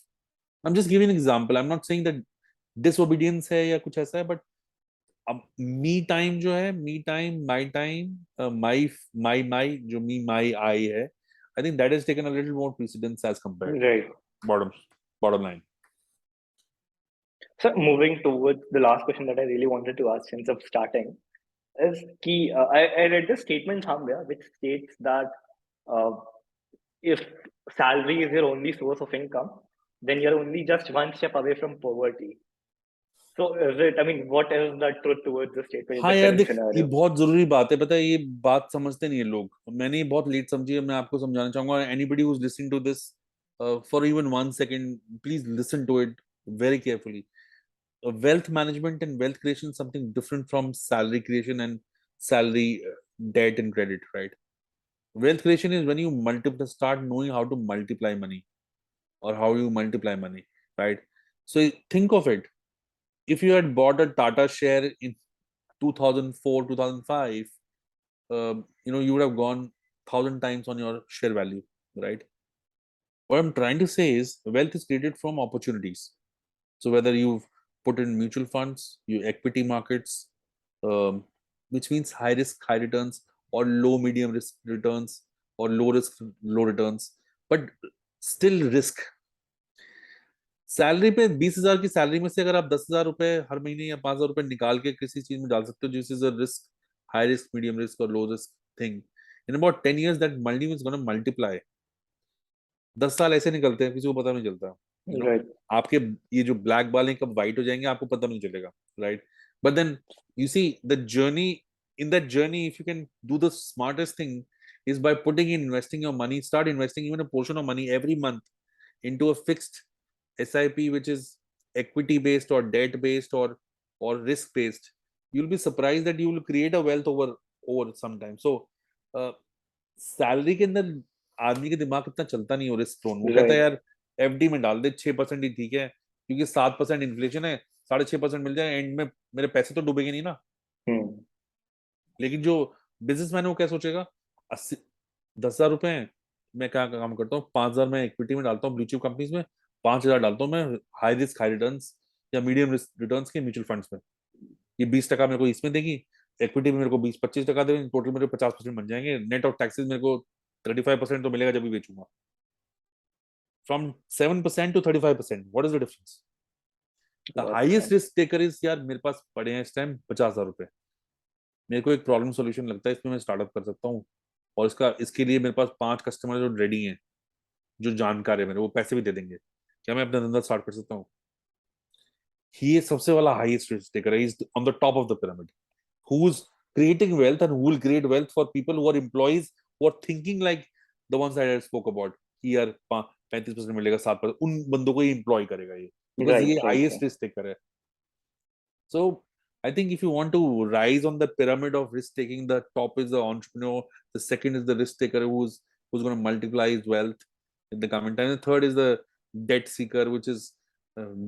I am just giving an example, I am not saying that disobedience है या कुछ ऐसा है, but अब me time जो है, me time, my time, माई माई जो मी my I है, I think that is taken a little more precedence as compared. Right. Bottom bottom line. So moving towards the last question that I really wanted to ask since of starting is key. I read the statement somewhere which states that uh, if salary is your only source of income, then you're only just one step away from poverty. So is it, I mean, what is the truth towards the statement in हाँ the यार, current देख ये scenario? बहुत जरूरी बात है, पता है, ये बात समझते नहीं है लोग। मैंने ये बहुत लेट समझी है, मैं आपको समझाना चाहूंगा। Anybody who is listening to this for even 1 second, please listen to it very carefully. Wealth management and wealth creation is something different from salary creation and salary debt and credit, right? Wealth creation is when you multiply, start knowing how to multiply money, or how you multiply money, right? So think of it. If you had bought a Tata share in 2004, 2005, you would have gone 1,000 times on your share value, right? What I'm trying to say is wealth is created from opportunities. So whether you've put in mutual funds, you equity markets, um, which means high risk, high returns, or low medium risk returns, or low risk, low returns, but still risk. Salary पे 20,000 की salary में से अगर आप 10,000 रुपए हर महीने या 5,000 रुपए निकाल के किसी चीज में डाल सकते हो, जिस is a risk, high risk, medium risk और low risk thing, in about 10 years that multi is gonna multiply. 10 साल ऐसे निकलते हैं, किसी को पता नहीं चलता। Right. आपके ये जो ब्लैक बाल हैं कब व्हाइट हो जाएंगे आपको पता नहीं चलेगा, right? But then you see the journey, in that journey if you can do the smartest thing is by putting in investing your money, start investing even a portion of money every month into a fixed SIP, which is equity based or debt based or risk based. You'll be surprised that you will create a wealth over some time. So salary के अंदर आदमी के दिमाग इतना चलता नहीं हो risk prone. वो कहता है Right. यार FD में डाल दे, 6% ही ठीक है, क्योंकि 7% इन्फ्लेशन है, 6.5% मिल जाए, एंड में मेरे पैसे तो डूबेंगे नहीं ना। Hmm. लेकिन जो बिजनेसमैन है वो क्या सोचेगा, 10,000 रुपए हैं, मैं क्या काम करता हूँ, 5,000 मैं इक्विटी में डालता हूँ ब्लू चिप कंपनीज में, 5,000 डालता हूँ मैं हाई रिस्क हाई रिटर्न या मीडियम रिस्क रिटर्न के म्यूचुअल फंड्स में। ये 20% मेरे को इसमें देगी, इक्विटी में मेरे को 20-25% देगी, टोटल मेरे 50% बन जाएंगे, नेट ऑफ टैक्सेस मेरे को 35% तो मिलेगा जब भी बेचूंगा। From 7% to 35%, what is the difference? The Got highest that. Risk taker is, यार मेरे पास पड़े हैं इस टाइम 50,000 रुपए, मेरे को एक प्रॉब्लम सॉल्यूशन लगता है, इसमें मैं स्टार्टअप कर सकता हूँ, और इसके लिए मेरे पास 5 कस्टमर जो रेडी हैं, जो जानकार है मेरे, वो पैसे भी दे देंगे, क्या मैं अपना धंधा स्टार्ट कर सकता हूँ? ही सबसे वाला हाईएस्ट रिस्क टेकर है, is on the top of the pyramid, who's creating wealth and who will create wealth for people who are employees, who are thinking like the ones that I spoke about here, 35% मिलेगा, 7%, उन बंदों को ही employ करेगा ये, because Right, ये right, highest right. Risk taker है। So I think if you want to rise on the pyramid of risk taking, the top is the entrepreneur, the second is the risk taker who's going to multiply his wealth in the coming time. The third is the debt seeker, which is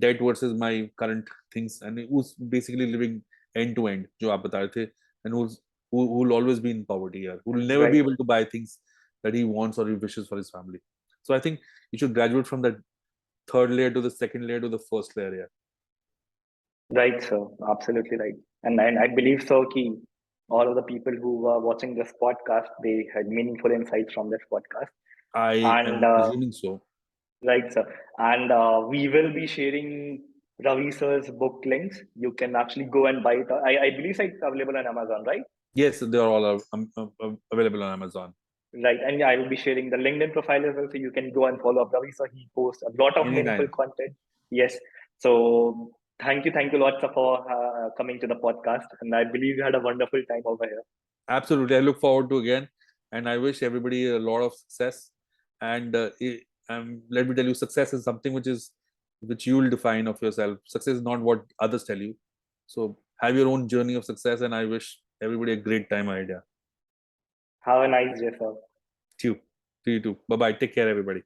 debt versus my current things, and who's basically living end to end, जो आप बता रहे थे, and who will always be in poverty here, who will never be Right. able to buy things that he wants or he wishes for his family. So I think you should graduate from that third layer to the second layer to the first layer here. Right, sir. Absolutely right. And I believe so ki all of the people who were watching this podcast, they had meaningful insights from this podcast. I And am presuming so. right, sir. And we will be sharing Ravi sir's book links. You can actually go and buy it. I believe it's available on Amazon, right? Yes, they are all available on Amazon. Right. And yeah, I will be sharing the LinkedIn profile as well. So you can go and follow up Ravi sir. He posts a lot of meaningful Anytime. content. Yes. So thank you lots for coming to the podcast. And I believe you had a wonderful time over here. Absolutely. I look forward to again, and I wish everybody a lot of success. And let me tell you, success is something which you will define of yourself. Success is not what others tell you. So have your own journey of success, and I wish everybody a great time ahead. Yeah. Have a nice day, sir. To you too. Bye bye. Take care, everybody.